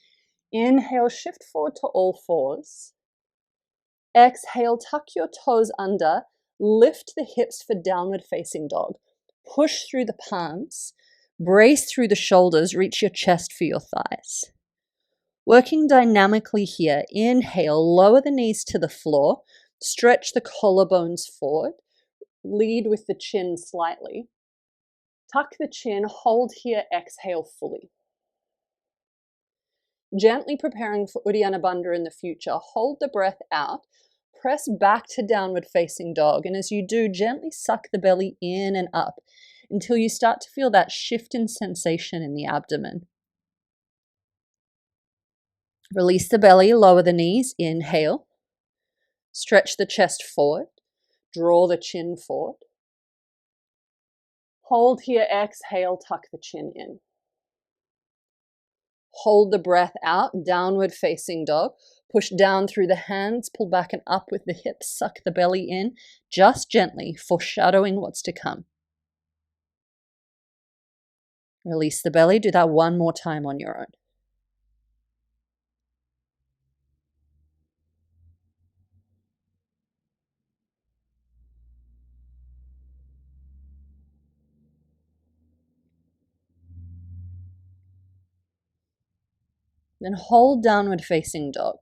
Inhale, shift forward to all fours. Exhale, tuck your toes under. Lift the hips for downward facing dog. Push through the palms. Brace through the shoulders. Reach your chest for your thighs. Working dynamically here. Inhale, lower the knees to the floor. Stretch the collarbones forward. Lead with the chin slightly. Tuck the chin, hold here, exhale fully. Gently preparing for Uddiyana Bandha in the future. Hold the breath out. Press back to downward facing dog. And as you do, gently suck the belly in and up until you start to feel that shift in sensation in the abdomen. Release the belly, lower the knees, inhale. Stretch the chest forward. Draw the chin forward. Hold here, exhale, tuck the chin in. Hold the breath out, downward facing dog. Push down through the hands, pull back and up with the hips, suck the belly in, just gently, foreshadowing what's to come. Release the belly, do that one more time on your own. Then hold downward facing dog.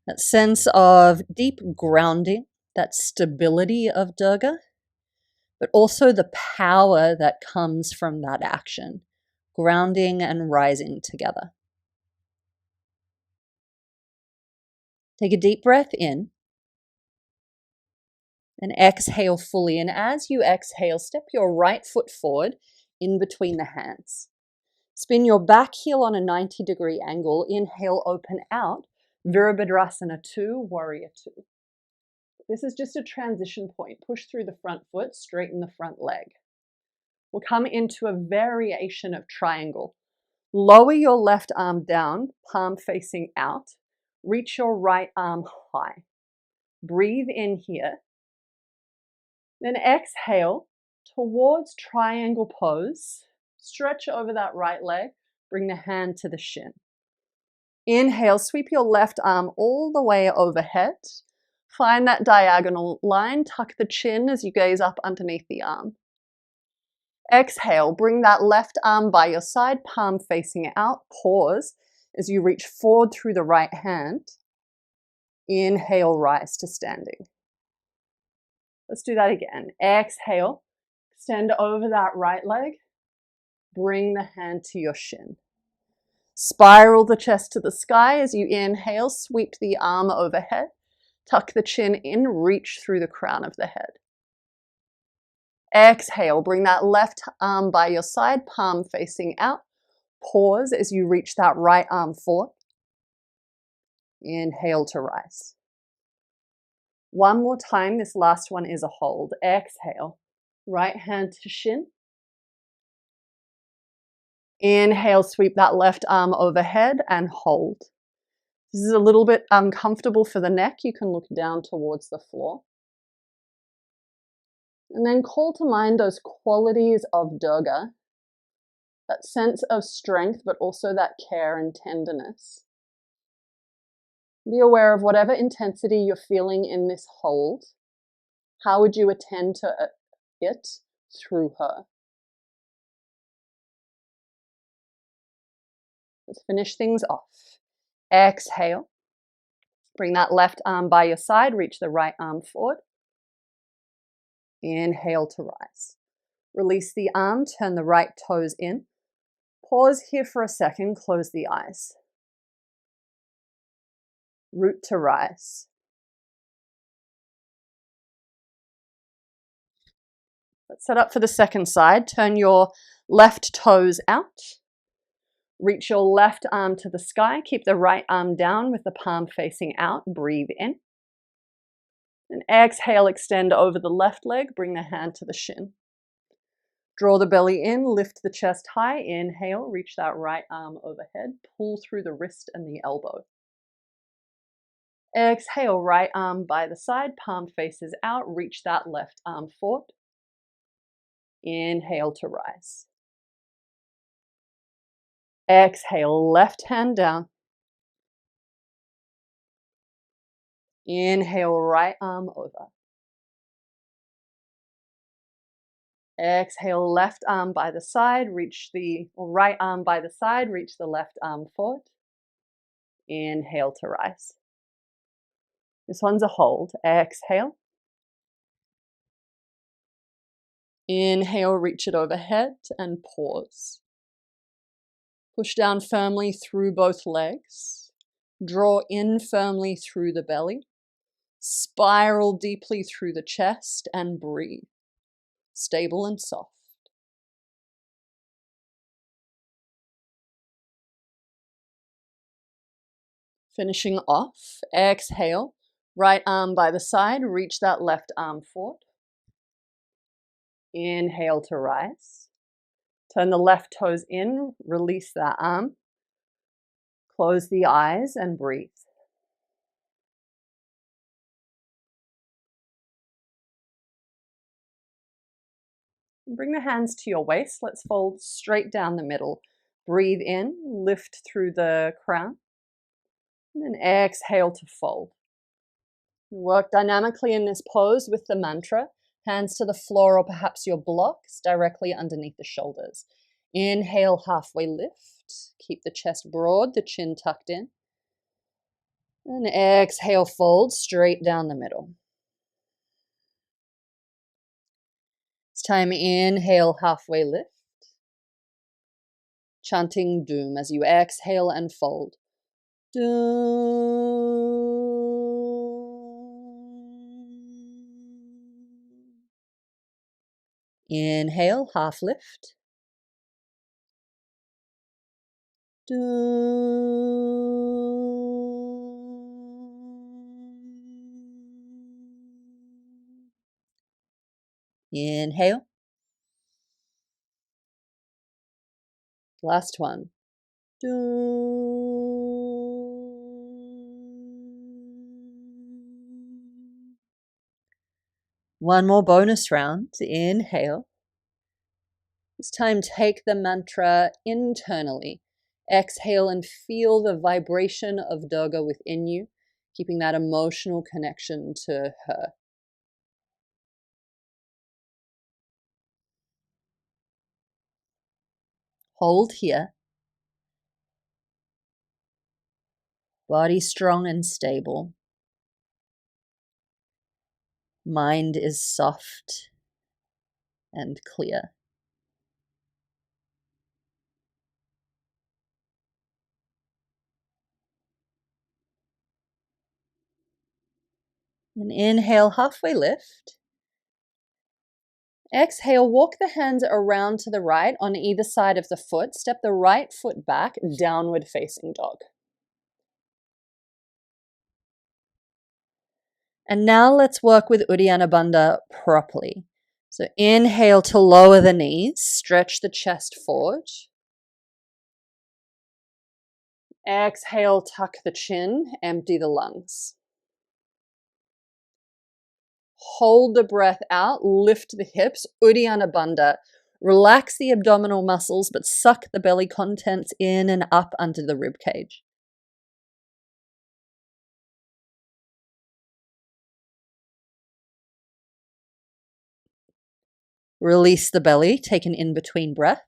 That sense of deep grounding, that stability of Durga, but also the power that comes from that action, grounding and rising together. Take a deep breath in and exhale fully. And as you exhale, step your right foot forward in between the hands. Spin your back heel on a 90-degree angle. Inhale, open out. Virabhadrasana 2, Warrior 2. This is just a transition point. Push through the front foot, straighten the front leg. We'll come into a variation of triangle. Lower your left arm down, palm facing out. Reach your right arm high. Breathe in here. Then exhale towards triangle pose. Stretch over that right leg. Bring the hand to the shin. Inhale, sweep your left arm all the way overhead. Find that diagonal line. Tuck the chin as you gaze up underneath the arm. Exhale, bring that left arm by your side, palm facing out. Pause as you reach forward through the right hand. Inhale, rise to standing. Let's do that again. Exhale, extend over that right leg. Bring the hand to your shin. Spiral the chest to the sky as you inhale, sweep the arm overhead. Tuck the chin in, reach through the crown of the head. Exhale, bring that left arm by your side, palm facing out. Pause as you reach that right arm forward. Inhale to rise. One more time, this last one is a hold. Exhale, right hand to shin. Inhale, sweep that left arm overhead and hold. This is a little bit uncomfortable for the neck. You can look down towards the floor. And then call to mind those qualities of Durga, that sense of strength, but also that care and tenderness. Be aware of whatever intensity you're feeling in this hold. How would you attend to it through her? Let's finish things off. Exhale. Bring that left arm by your side. Reach the right arm forward. Inhale to rise. Release the arm. Turn the right toes in. Pause here for a second. Close the eyes. Root to rise. Let's set up for the second side. Turn your left toes out. Reach your left arm to the sky. Keep the right arm down with the palm facing out. Breathe in. And exhale, extend over the left leg. Bring the hand to the shin. Draw the belly in, lift the chest high. Inhale, reach that right arm overhead. Pull through the wrist and the elbow. Exhale, right arm by the side. Palm faces out. Reach that left arm forward. Inhale to rise. Exhale, left hand down. Inhale, right arm over. Exhale, left arm by the side, right arm by the side, reach the left arm forward. Inhale to rise. This one's a hold. Exhale. Inhale, reach it overhead and pause. Push down firmly through both legs. Draw in firmly through the belly. Spiral deeply through the chest and breathe. Stable and soft. Finishing off, exhale, right arm by the side, reach that left arm forward. Inhale to rise. Turn the left toes in, release that arm. Close the eyes and breathe. Bring the hands to your waist. Let's fold straight down the middle. Breathe in, lift through the crown, and then exhale to fold. Work dynamically in this pose with the mantra. Hands to the floor or perhaps your blocks directly underneath the shoulders. Inhale, halfway lift. Keep the chest broad, the chin tucked in. And exhale, fold straight down the middle. It's time, inhale, halfway lift. Chanting Doom as you exhale and fold. Doom. Inhale, half lift. Doom. Inhale. Last one. Doom. One more bonus round. Inhale. This time, take the mantra internally. Exhale and feel the vibration of Durga within you, keeping that emotional connection to her. Hold here. Body strong and stable. Mind is soft and clear. And inhale, halfway lift. Exhale, walk the hands around to the right on either side of the foot. Step the right foot back, downward facing dog. And now let's work with Uddiyana Bandha properly. So inhale to lower the knees, stretch the chest forward. Exhale, tuck the chin, empty the lungs. Hold the breath out, lift the hips, Uddiyana Bandha. Relax the abdominal muscles, but suck the belly contents in and up under the rib cage. Release the belly, take an in-between breath.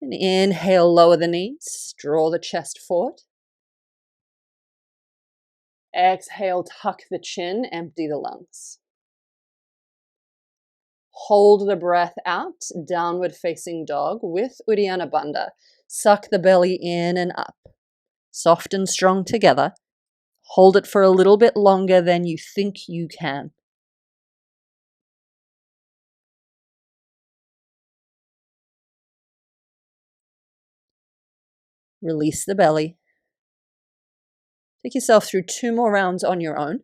And inhale, lower the knees, draw the chest forward. Exhale, tuck the chin, empty the lungs. Hold the breath out, downward facing dog with Uddiyana Bandha. Suck the belly in and up. Soft and strong together. Hold it for a little bit longer than you think you can. Release the belly. Take yourself through 2 more rounds on your own.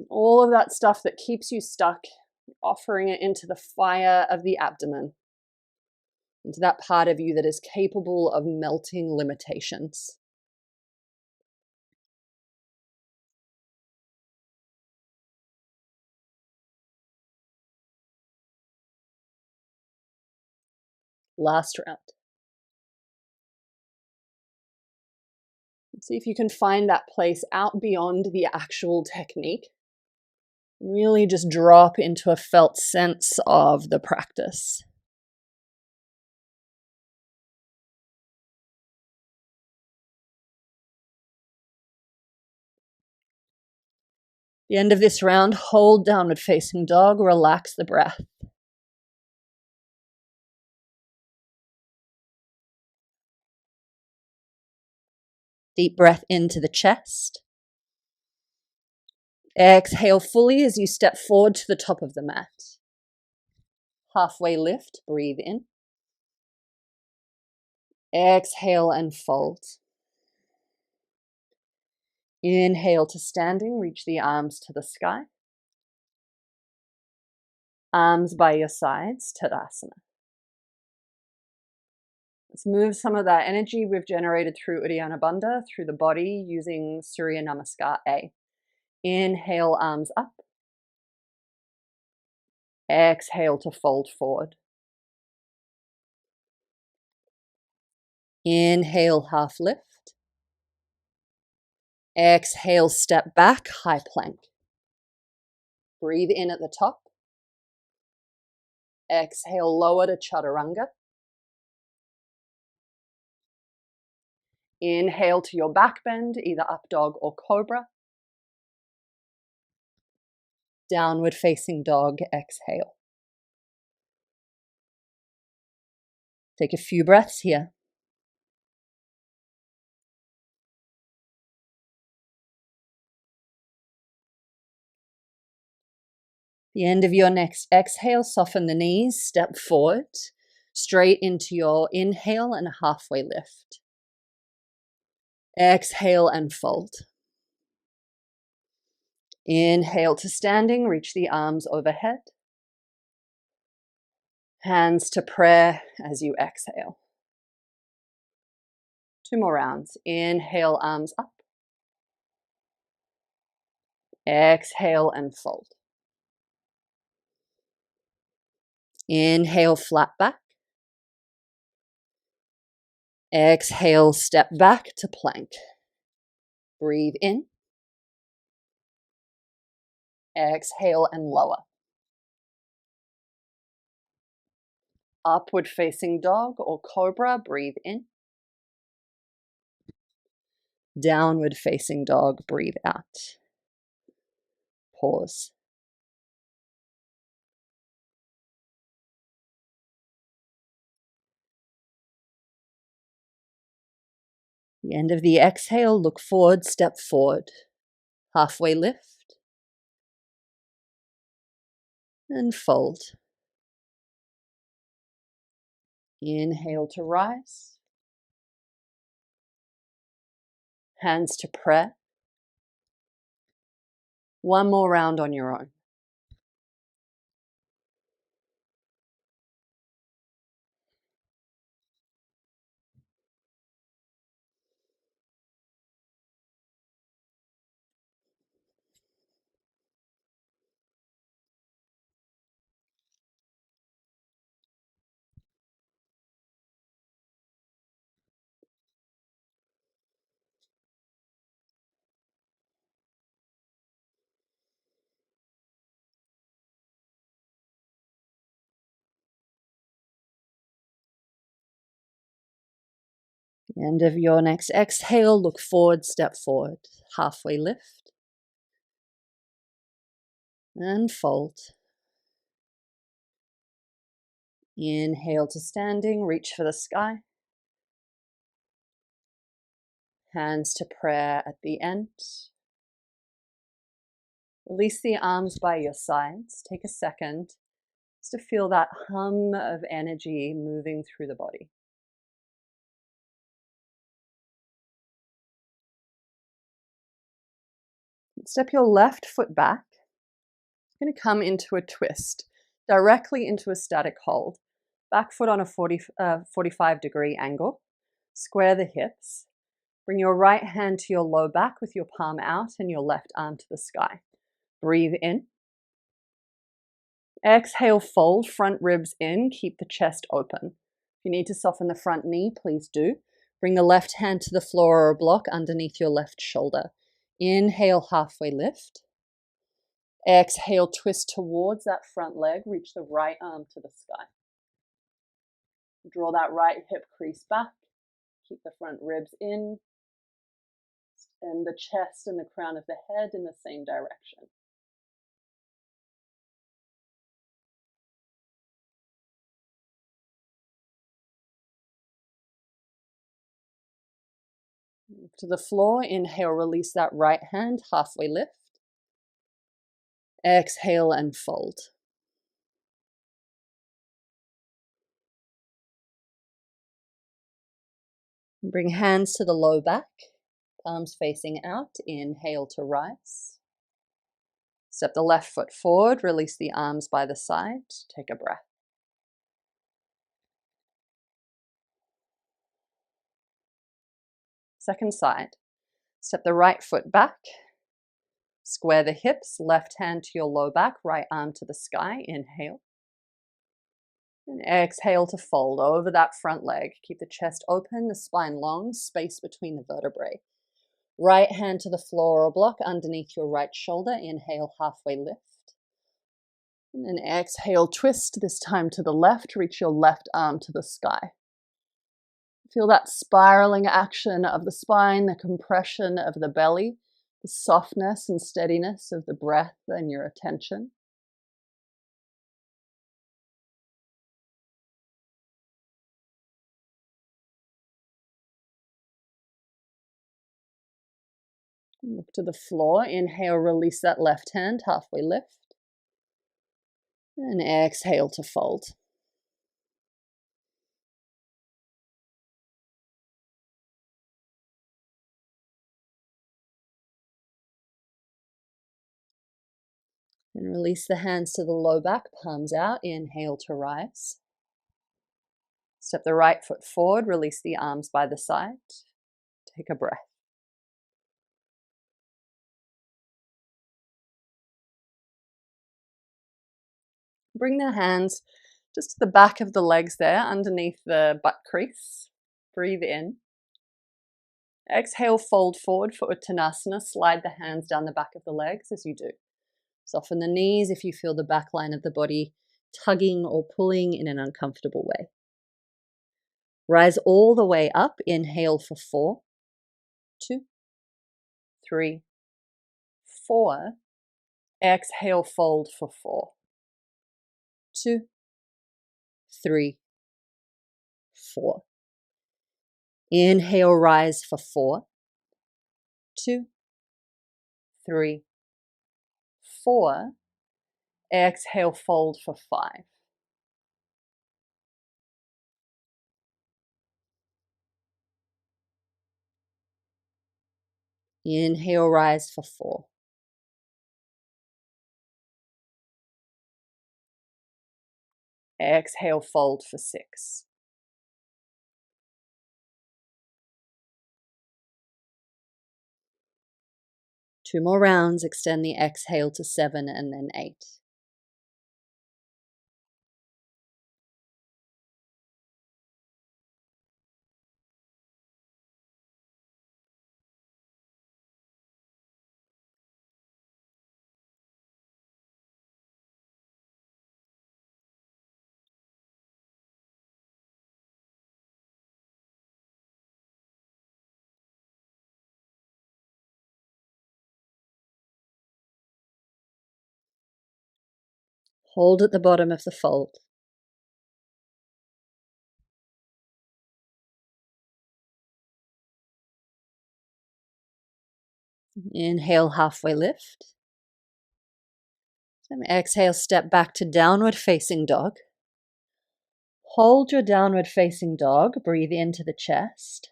All of that stuff that keeps you stuck, offering it into the fire of the abdomen, into that part of you that is capable of melting limitations. Last round. See if you can find that place out beyond the actual technique. Really just drop into a felt sense of the practice. The end of this round, hold downward facing dog, relax the breath. Deep breath into the chest. Exhale fully as you step forward to the top of the mat. Halfway lift, breathe in. Exhale and fold. Inhale to standing, reach the arms to the sky. Arms by your sides, Tadasana. Let's move some of that energy we've generated through Uddiyana Bandha through the body using Surya Namaskar A. Inhale, arms up. Exhale to fold forward. Inhale, half lift. Exhale, step back, high plank. Breathe in at the top. Exhale, lower to Chaturanga. Inhale to your back bend, either up dog or cobra. Downward facing dog, exhale. Take a few breaths here. The end of your next exhale, soften the knees, step forward, straight into your inhale and halfway lift. Exhale and fold. Inhale to standing, reach the arms overhead. Hands to prayer as you exhale. 2 more rounds. Inhale, arms up. Exhale and fold. Inhale, flat back. Exhale, step back to plank. Breathe in. Exhale and lower. Upward facing dog or cobra, breathe in. Downward facing dog, breathe out. Pause. The end of the exhale, look forward, step forward. Halfway lift. And fold. Inhale to rise. Hands to prayer. 1 more round on your own. End of your next exhale, look forward, step forward. Halfway lift. And fold. Inhale to standing, reach for the sky. Hands to prayer at the end. Release the arms by your sides. Take a second just to feel that hum of energy moving through the body. Step your left foot back. You're going to come into a twist, directly into a static hold. Back foot on a 45-degree angle. Square the hips. Bring your right hand to your low back with your palm out and your left arm to the sky. Breathe in. Exhale, fold, front ribs in, keep the chest open. If you need to soften the front knee, please do. Bring the left hand to the floor or a block underneath your left shoulder. Inhale, halfway lift. Exhale, twist towards that front leg, reach the right arm to the sky. Draw that right hip crease back, keep the front ribs in, and the chest and the crown of the head in the same direction. Move to the floor, inhale, release that right hand, halfway lift. Exhale and fold. Bring hands to the low back, palms facing out. Inhale to rise. Step the left foot forward, release the arms by the side. Take a breath. Second side. Step the right foot back. Square the hips, left hand to your low back, right arm to the sky. Inhale. And exhale to fold over that front leg. Keep the chest open, the spine long, space between the vertebrae. Right hand to the floor or block underneath your right shoulder. Inhale, halfway lift. And then exhale, twist, this time to the left. Reach your left arm to the sky. Feel that spiraling action of the spine, the compression of the belly, the softness and steadiness of the breath and your attention. Look to the floor. Inhale, release that left hand, halfway lift. And exhale to fold. And release the hands to the low back, palms out. Inhale to rise. Step the right foot forward, release the arms by the side. Take a breath. Bring the hands just to the back of the legs there, underneath the butt crease. Breathe in. Exhale, fold forward for Uttanasana. Slide the hands down the back of the legs as you do. Soften the knees if you feel the back line of the body tugging or pulling in an uncomfortable way. Rise all the way up. Inhale for 4, 2, 3, 4. Exhale, fold for 4, 2, 3, 4. Inhale, rise for 4, 2, 3, 4. Exhale, fold for 5. Inhale, rise for 4. Exhale, fold for 6. Two more rounds. Extend the exhale to 7 and then 8. Hold at the bottom of the fold. Inhale, halfway lift. Then exhale, step back to downward facing dog. Hold your downward facing dog. Breathe into the chest.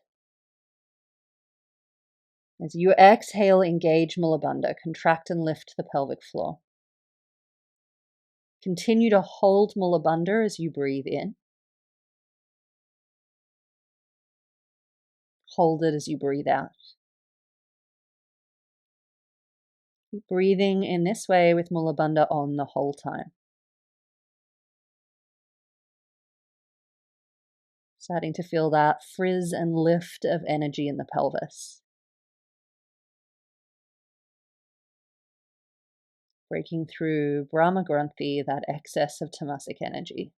As you exhale, engage Mula Bandha. Contract and lift the pelvic floor. Continue to hold Mula Bandha as you breathe in. Hold it as you breathe out. Keep breathing in this way with Mula Bandha on the whole time. Starting to feel that frizz and lift of energy in the pelvis. Breaking through Brahma Granthi, that excess of tamasic energy.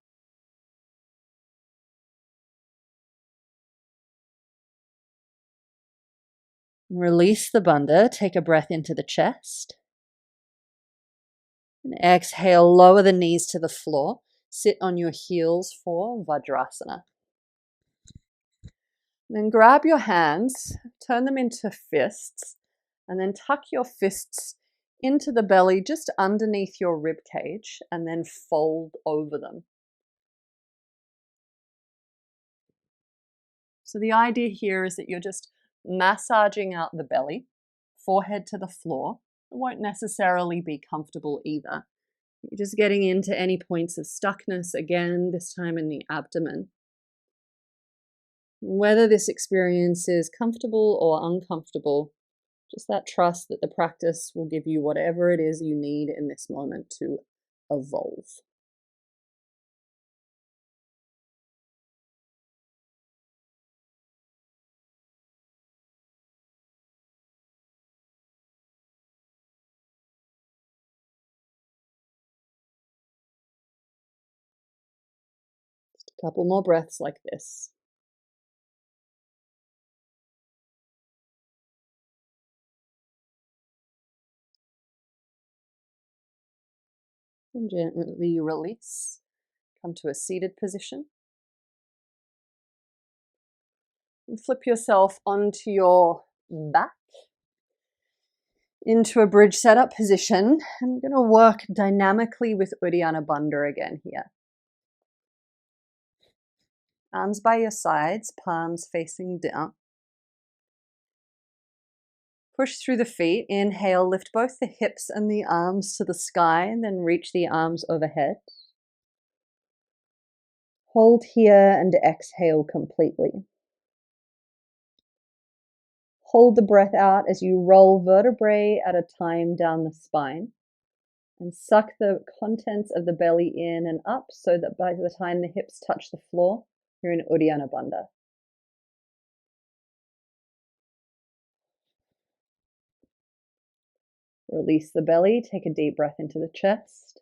Release the bandha, take a breath into the chest. And exhale, lower the knees to the floor. Sit on your heels for Vajrasana. Then grab your hands, turn them into fists, and then tuck your fists into the belly just underneath your rib cage, and then fold over them. So the idea here is that you're just massaging out the belly, forehead to the floor. It won't necessarily be comfortable either. You're just getting into any points of stuckness, again, this time in the abdomen. Whether this experience is comfortable or uncomfortable, just that trust that the practice will give you whatever it is you need in this moment to evolve. Just a couple more breaths like this. And gently release. Come to a seated position. And flip yourself onto your back into a bridge setup position. I'm going to work dynamically with Uddiyana Bandha again here. Arms by your sides, palms facing down. Push through the feet. Inhale, lift both the hips and the arms to the sky, and then reach the arms overhead. Hold here and exhale completely. Hold the breath out as you roll vertebrae at a time down the spine, and suck the contents of the belly in and up so that by the time the hips touch the floor, you're in Uddiyana Bandha. Release the belly, take a deep breath into the chest.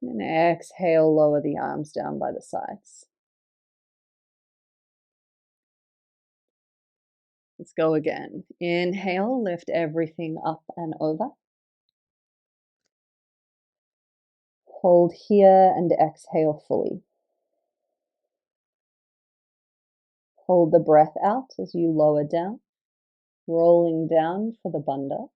And exhale, lower the arms down by the sides. Let's go again. Inhale, lift everything up and over. Hold here and exhale fully. Hold the breath out as you lower down, rolling down for the bandha.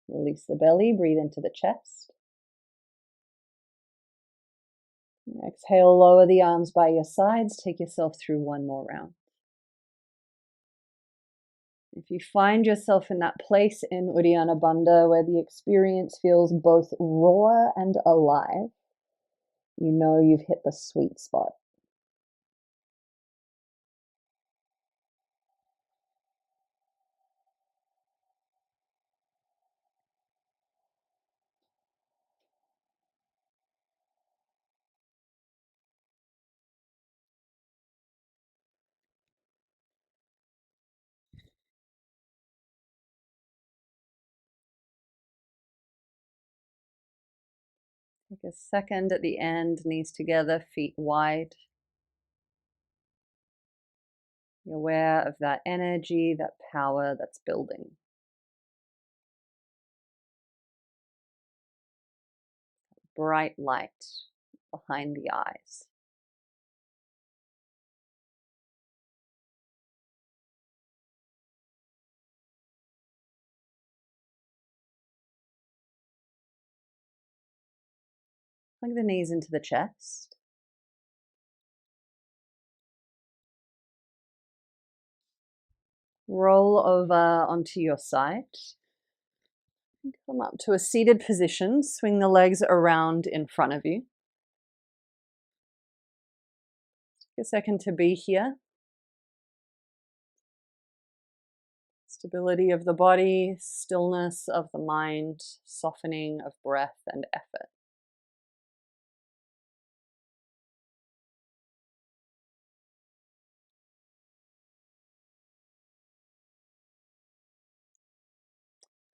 Release the belly, breathe into the chest. Exhale, lower the arms by your sides. Take yourself through one more round. If you find yourself in that place in Uddiyana Bandha where the experience feels both raw and alive, you know you've hit the sweet spot. Take a second at the end, knees together, feet wide. Be aware of that energy, that power that's building. Bright light behind the eyes. Plug the knees into the chest. Roll over onto your side. Come up to a seated position. Swing the legs around in front of you. Take a second to be here. Stability of the body, stillness of the mind, softening of breath and effort.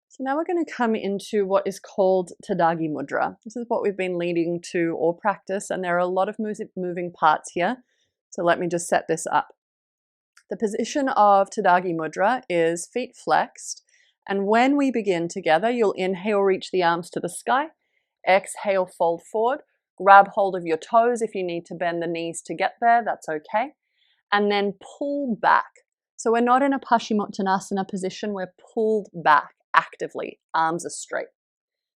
So now we're going to come into what is called Tadagi Mudra. This is what we've been leading to all practice, and there are a lot of moving parts here. So let me just set this up. The position of Tadagi Mudra is feet flexed, and when we begin together, you'll inhale, reach the arms to the sky. Exhale, fold forward. Grab hold of your toes. If you need to bend the knees to get there, that's okay. And then pull back. So we're not in a Paschimottanasana position, we're pulled back actively, arms are straight.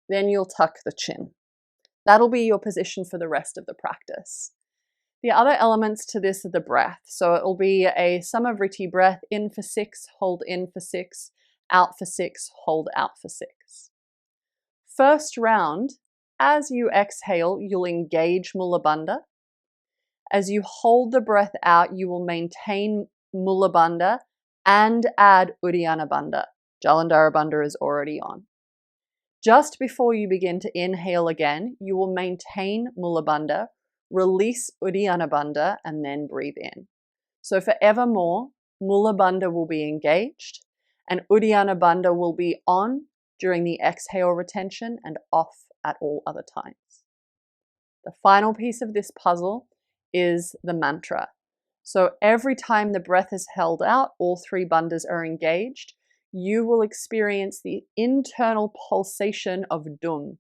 Then you'll tuck the chin. That'll be your position for the rest of the practice. The other elements to this are the breath. So it will be a Samavriti breath, in for 6, hold in for 6, out for 6, hold out for 6. First round, as you exhale, you'll engage Mula Bandha. As you hold the breath out, you will maintain Mula Bandha and add Uddiyana Bandha. Jalandhara Bandha is already on. Just before you begin to inhale again, you will maintain Mula Bandha, release Uddiyana Bandha, and then breathe in. So forevermore, Mula Bandha will be engaged and Uddiyana Bandha will be on during the exhale retention and off at all other times. The final piece of this puzzle is the mantra. So every time the breath is held out, all 3 bandhas are engaged, you will experience the internal pulsation of dum,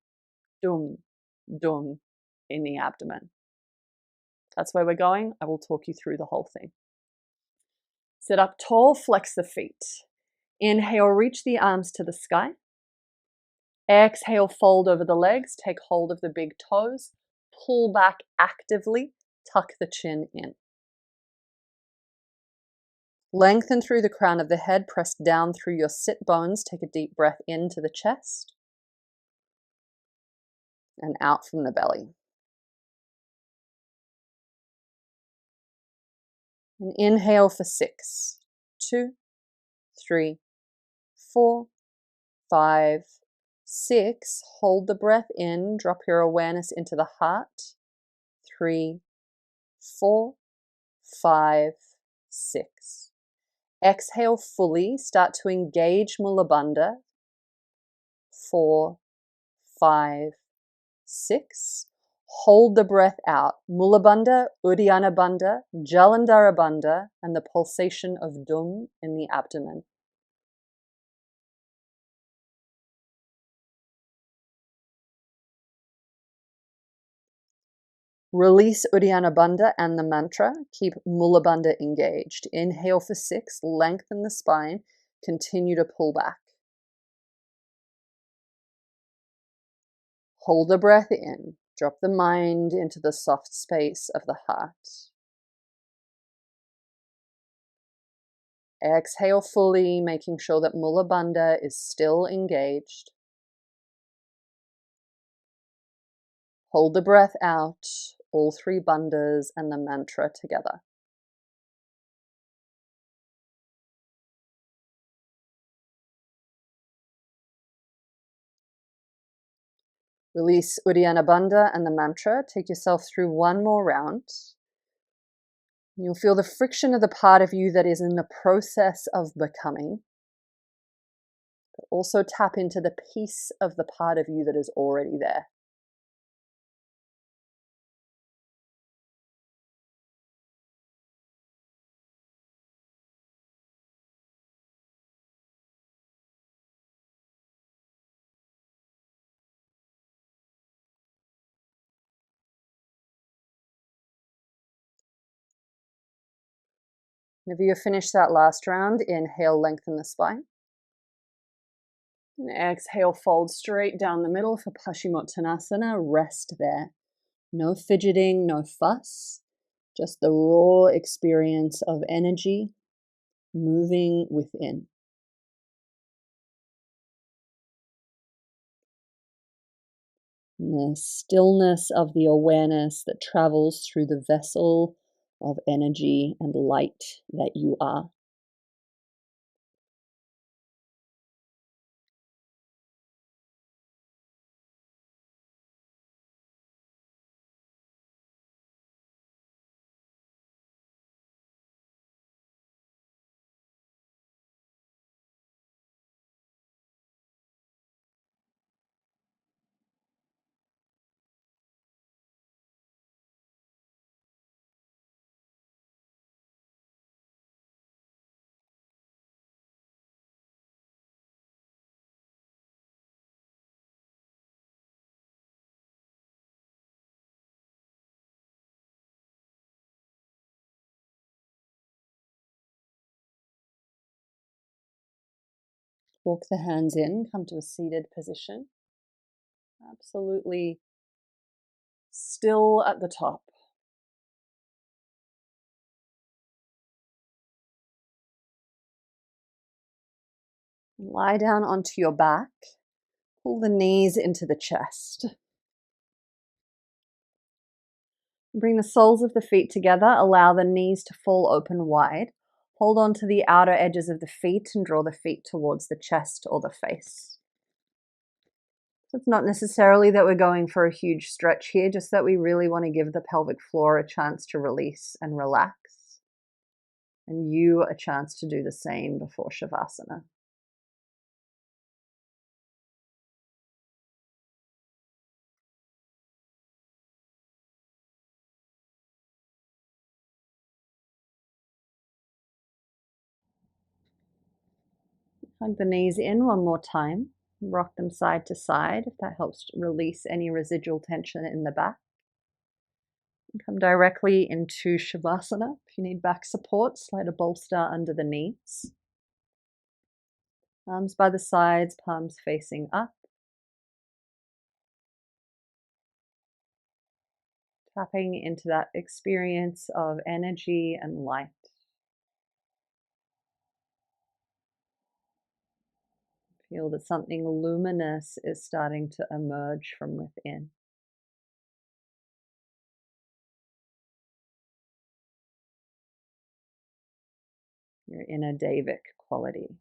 dum, dum in the abdomen. That's where we're going. I will talk you through the whole thing. Sit up tall, flex the feet. Inhale, reach the arms to the sky. Exhale, fold over the legs, take hold of the big toes, pull back actively, tuck the chin in. Lengthen through the crown of the head, press down through your sit bones, take a deep breath into the chest and out from the belly. And inhale for 6, 2, 3, 4, 5, 6. Hold the breath in, drop your awareness into the heart. 3, 4, 5, 6. Exhale fully, start to engage Mula Bandha. 4, 5, 6. Hold the breath out. Mula Bandha, Uddiyana Bandha, Jalandhara Bandha, and the pulsation of dum in the abdomen. Release Uddiyana Bandha and the mantra. Keep Mula Bandha engaged. Inhale for 6, lengthen the spine, continue to pull back. Hold the breath in. Drop the mind into the soft space of the heart. Exhale fully, making sure that Mula Bandha is still engaged. Hold the breath out, all 3 bandhas and the mantra together. Release Uddiyana Bandha and the mantra. Take yourself through one more round. You'll feel the friction of the part of you that is in the process of becoming, but also tap into the peace of the part of you that is already there. Whenever you finish that last round, inhale, lengthen the spine. And exhale, fold straight down the middle for Paschimottanasana. Rest there. No fidgeting, no fuss. Just the raw experience of energy moving within. And the stillness of the awareness that travels through the vessel of energy and light that you are. Walk the hands in, come to a seated position. Absolutely still at the top. Lie down onto your back. Pull the knees into the chest. Bring the soles of the feet together. Allow the knees to fall open wide. Hold on to the outer edges of the feet and draw the feet towards the chest or the face. So it's not necessarily that we're going for a huge stretch here, just that we really want to give the pelvic floor a chance to release and relax. And you a chance to do the same before Shavasana. Hug the knees in one more time. Rock them side to side if that helps to release any residual tension in the back. And come directly into Shavasana. If you need back support, slide a bolster under the knees. Arms by the sides, palms facing up. Tapping into that experience of energy and light. Feel that something luminous is starting to emerge from within. Your inner Devic quality.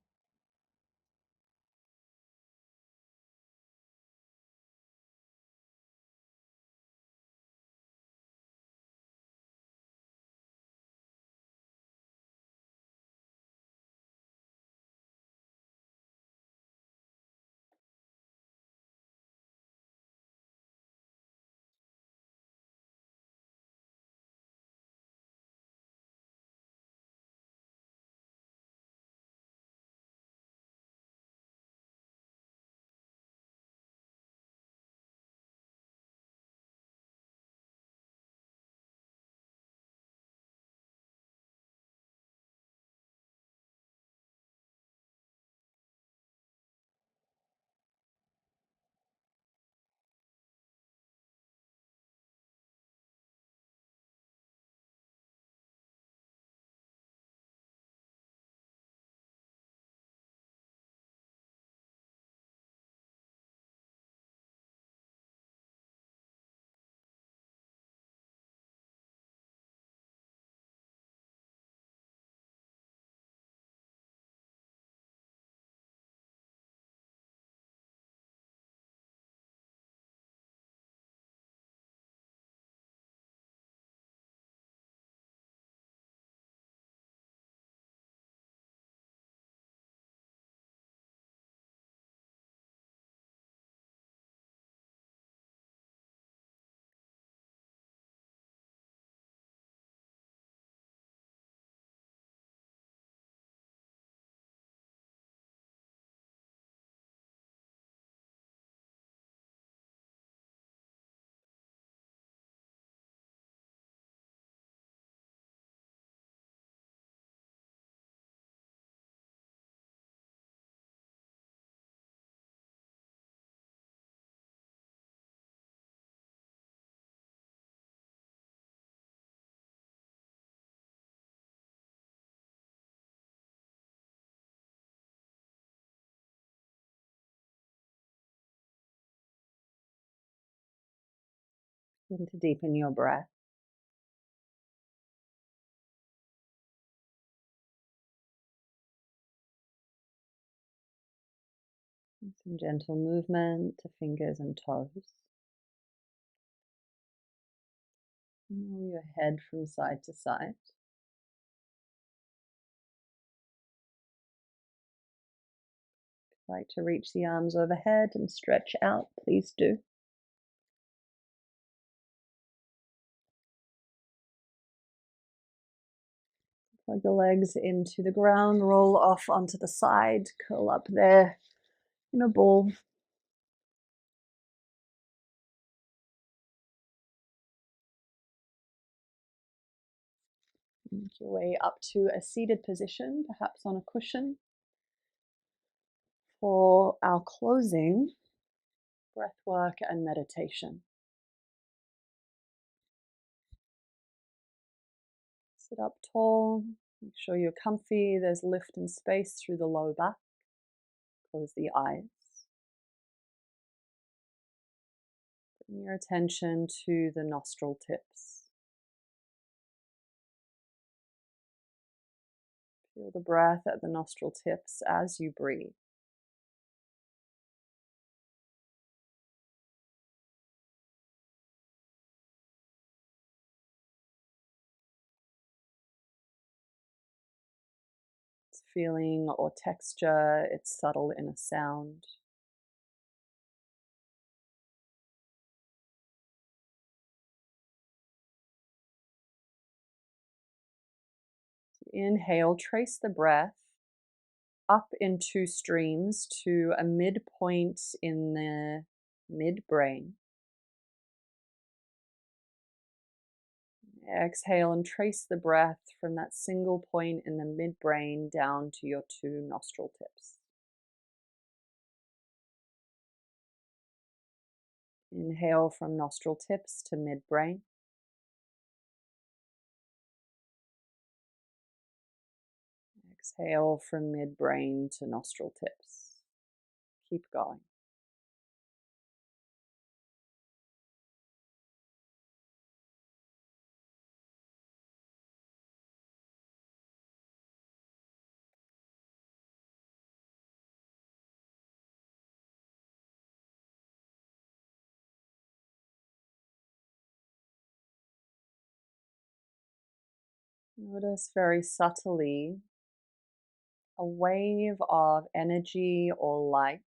Begin to deepen your breath. And some gentle movement to fingers and toes. Roll your head from side to side. If you'd like to reach the arms overhead and stretch out, please do. Plug the legs into the ground, roll off onto the side, curl up there in a ball. Make your way up to a seated position, perhaps on a cushion. For our closing breath work and meditation. Sit up tall, make sure you're comfy, there's lift and space through the low back. Close the eyes. Bring your attention to the nostril tips. Feel the breath at the nostril tips as you breathe. It's feeling or texture, it's subtle in a sound. Inhale, trace the breath up in two streams to a midpoint in the midbrain. Exhale and trace the breath from that single point in the midbrain down to your two nostril tips. Inhale from nostril tips to midbrain. Exhale from midbrain to nostril tips. Keep going. Notice very subtly a wave of energy or light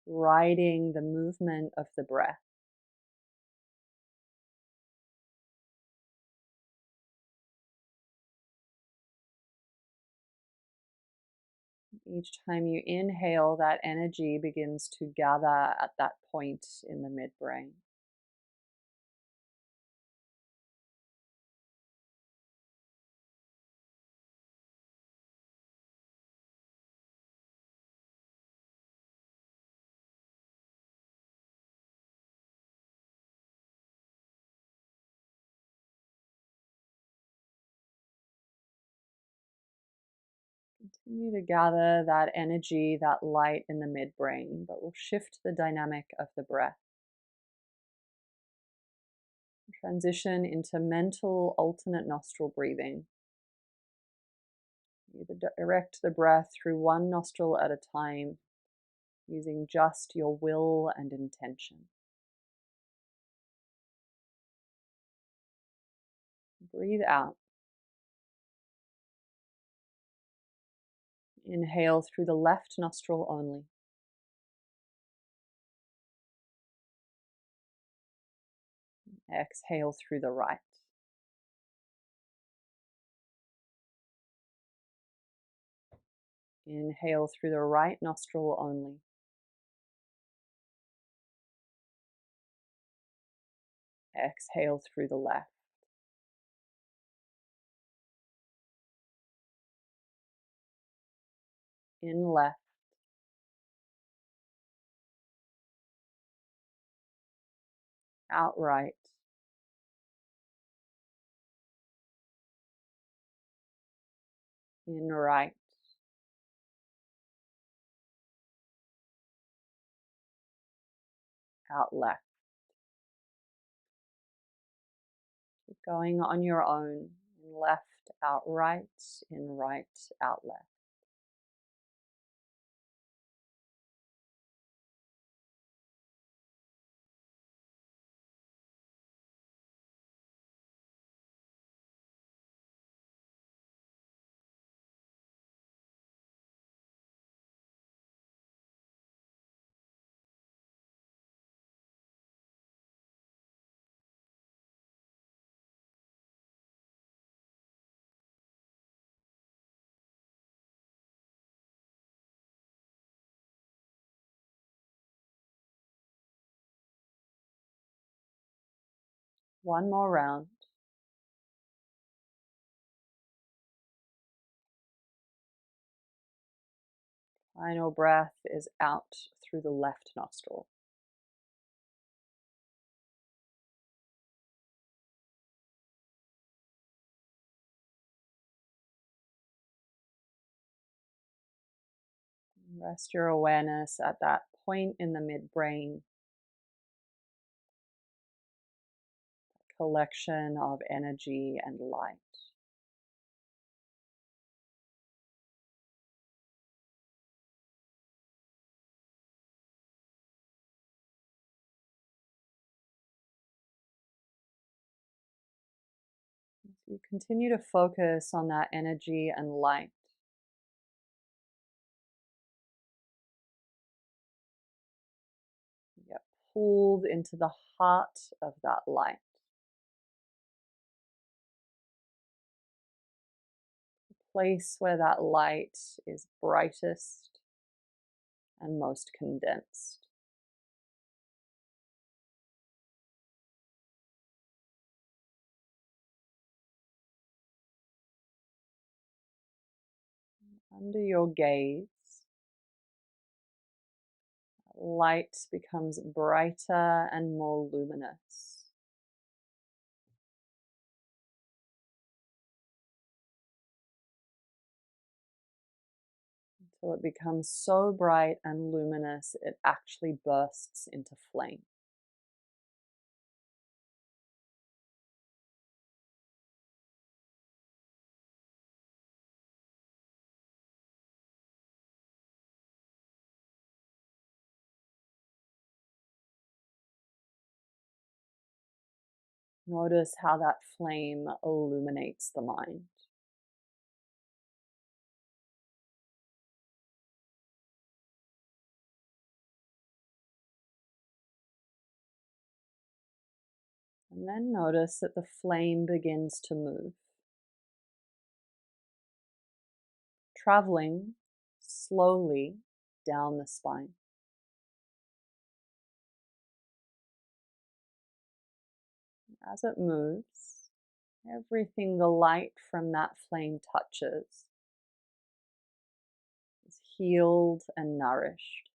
riding the movement of the breath. Each time you inhale, that energy begins to gather at that point in the midbrain. Continue to gather that energy, that light in the midbrain, but we'll shift the dynamic of the breath. Transition into mental alternate nostril breathing. You direct the breath through one nostril at a time, using just your will and intention. Breathe out. Inhale through the left nostril only. Exhale through the right. Inhale through the right nostril only. Exhale through the left. In left. Out right. In right. Out left. going on your own, in left out right, in right out left. One more round. Final breath is out through the left nostril. Rest your awareness at that point in the midbrain, collection of energy and light. As you continue to focus on that energy and light, you get pulled into the heart of that light. Place where that light is brightest and most condensed. Under your gaze, light becomes brighter and more luminous. Until it becomes so bright and luminous it actually bursts into flame. Notice how that flame illuminates the mind. And then notice that the flame begins to move, traveling slowly down the spine. As it moves, everything the light from that flame touches is healed and nourished.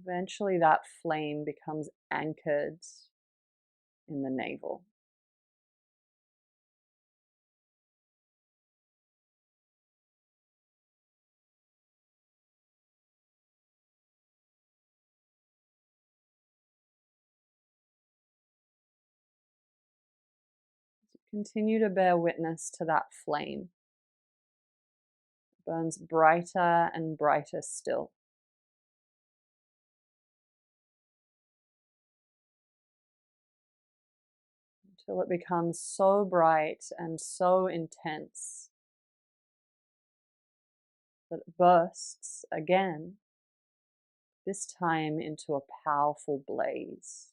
Eventually, that flame becomes anchored in the navel. Continue to bear witness to that flame. It burns brighter and brighter still. Until it becomes so bright and so intense that it bursts again, this time into a powerful blaze.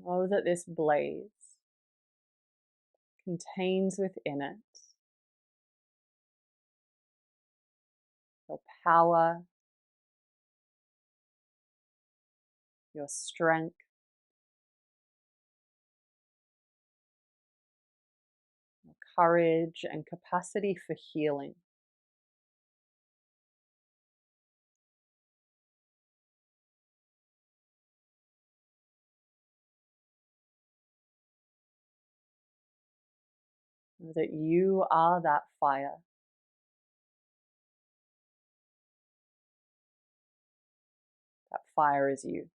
Know that this blaze contains within it your power, your strength, your courage and capacity for healing. Know that you are that fire. That fire is you.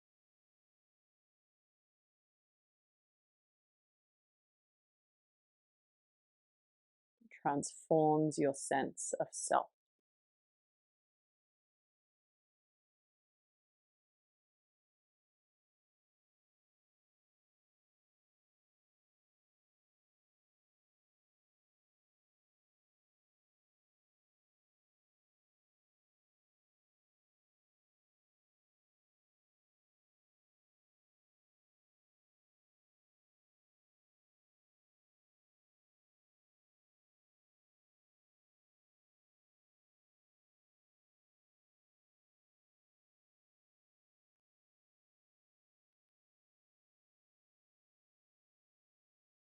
It transforms your sense of self.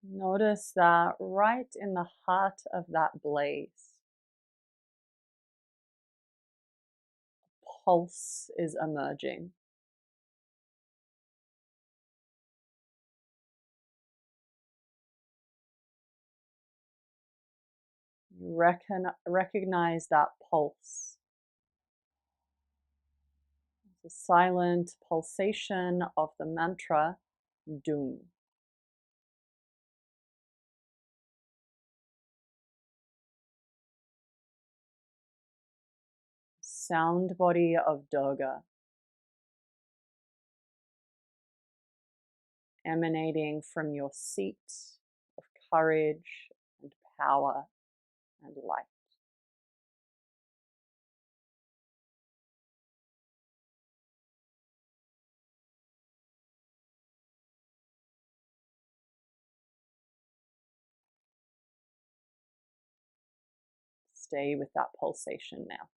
Notice that right in the heart of that blaze, pulse is emerging. You recognize that pulse. The silent pulsation of the mantra Doom. Sound body of Durga, emanating from your seat of courage and power and light. Stay with that pulsation now.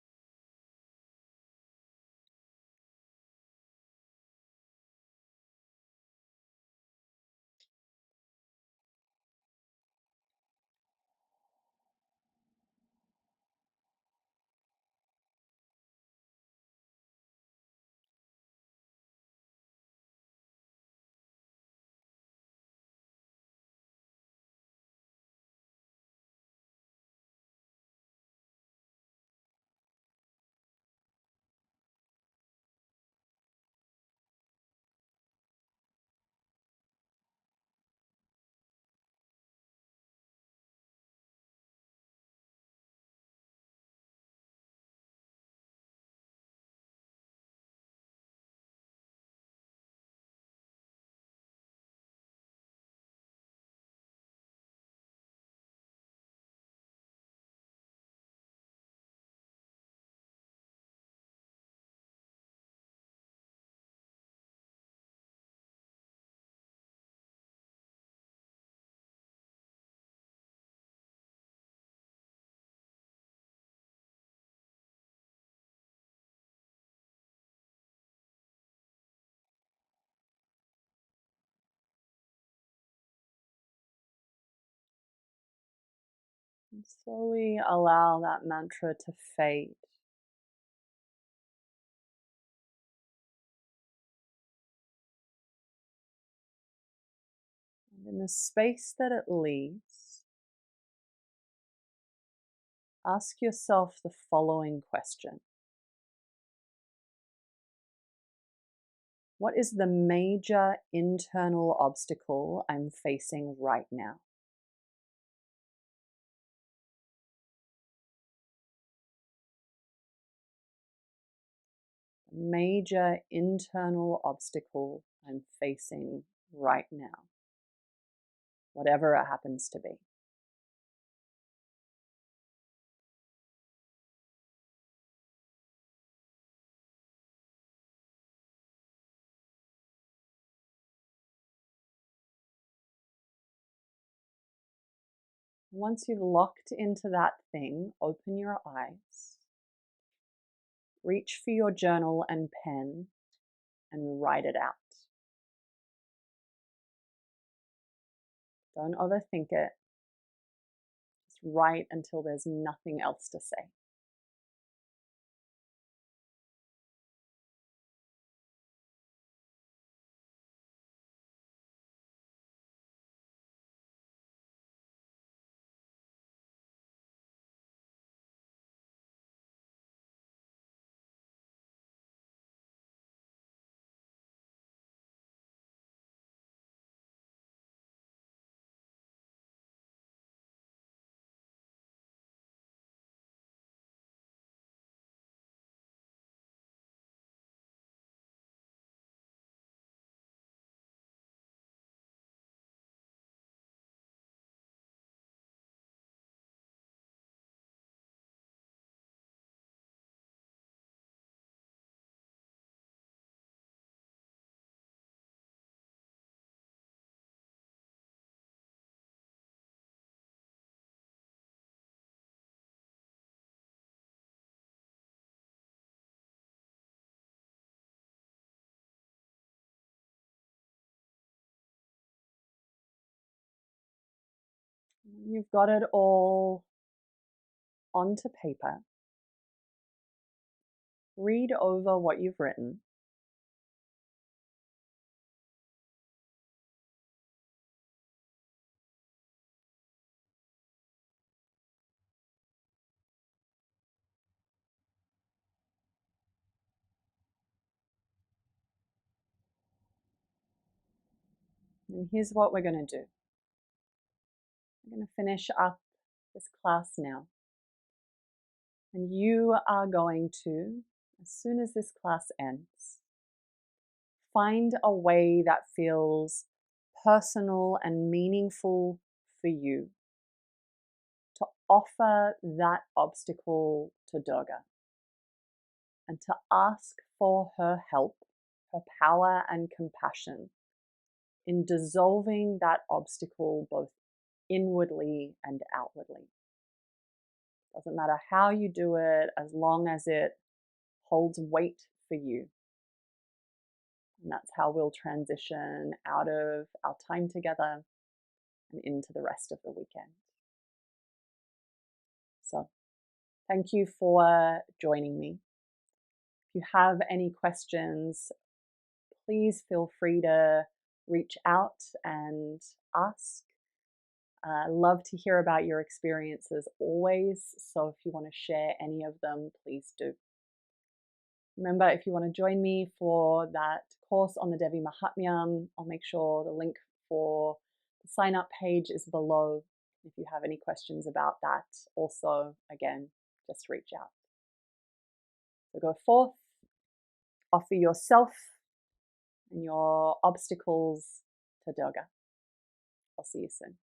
And slowly allow that mantra to fade. And in the space that it leaves, ask yourself the following question. What is the major internal obstacle I'm facing right now? The major internal obstacle I'm facing right now, whatever it happens to be. Once you've locked into that thing, open your eyes, reach for your journal and pen, and write it out. Don't overthink it. right until there's nothing else to say. You've got it all onto paper. Read over what you've written. And here's what we're going to do. We're going to finish up this class now. And you are going to, as soon as this class ends, find a way that feels personal and meaningful for you to offer that obstacle to Durga and to ask for her help, her power and compassion in dissolving that obstacle both inwardly and outwardly. Doesn't matter how you do it, as long as it holds weight for you. And that's how we'll transition out of our time together and into the rest of the weekend. So, thank you for joining me. If you have any questions, please feel free to reach out and ask. I love to hear about your experiences always, so if you want to share any of them, please do. Remember, if you want to join me for that course on the Devi Mahatmyam, I'll make sure the link for the sign up page is below. If you have any questions about that, also, again, just reach out. So go forth, offer yourself and your obstacles to Durga. I'll see you soon.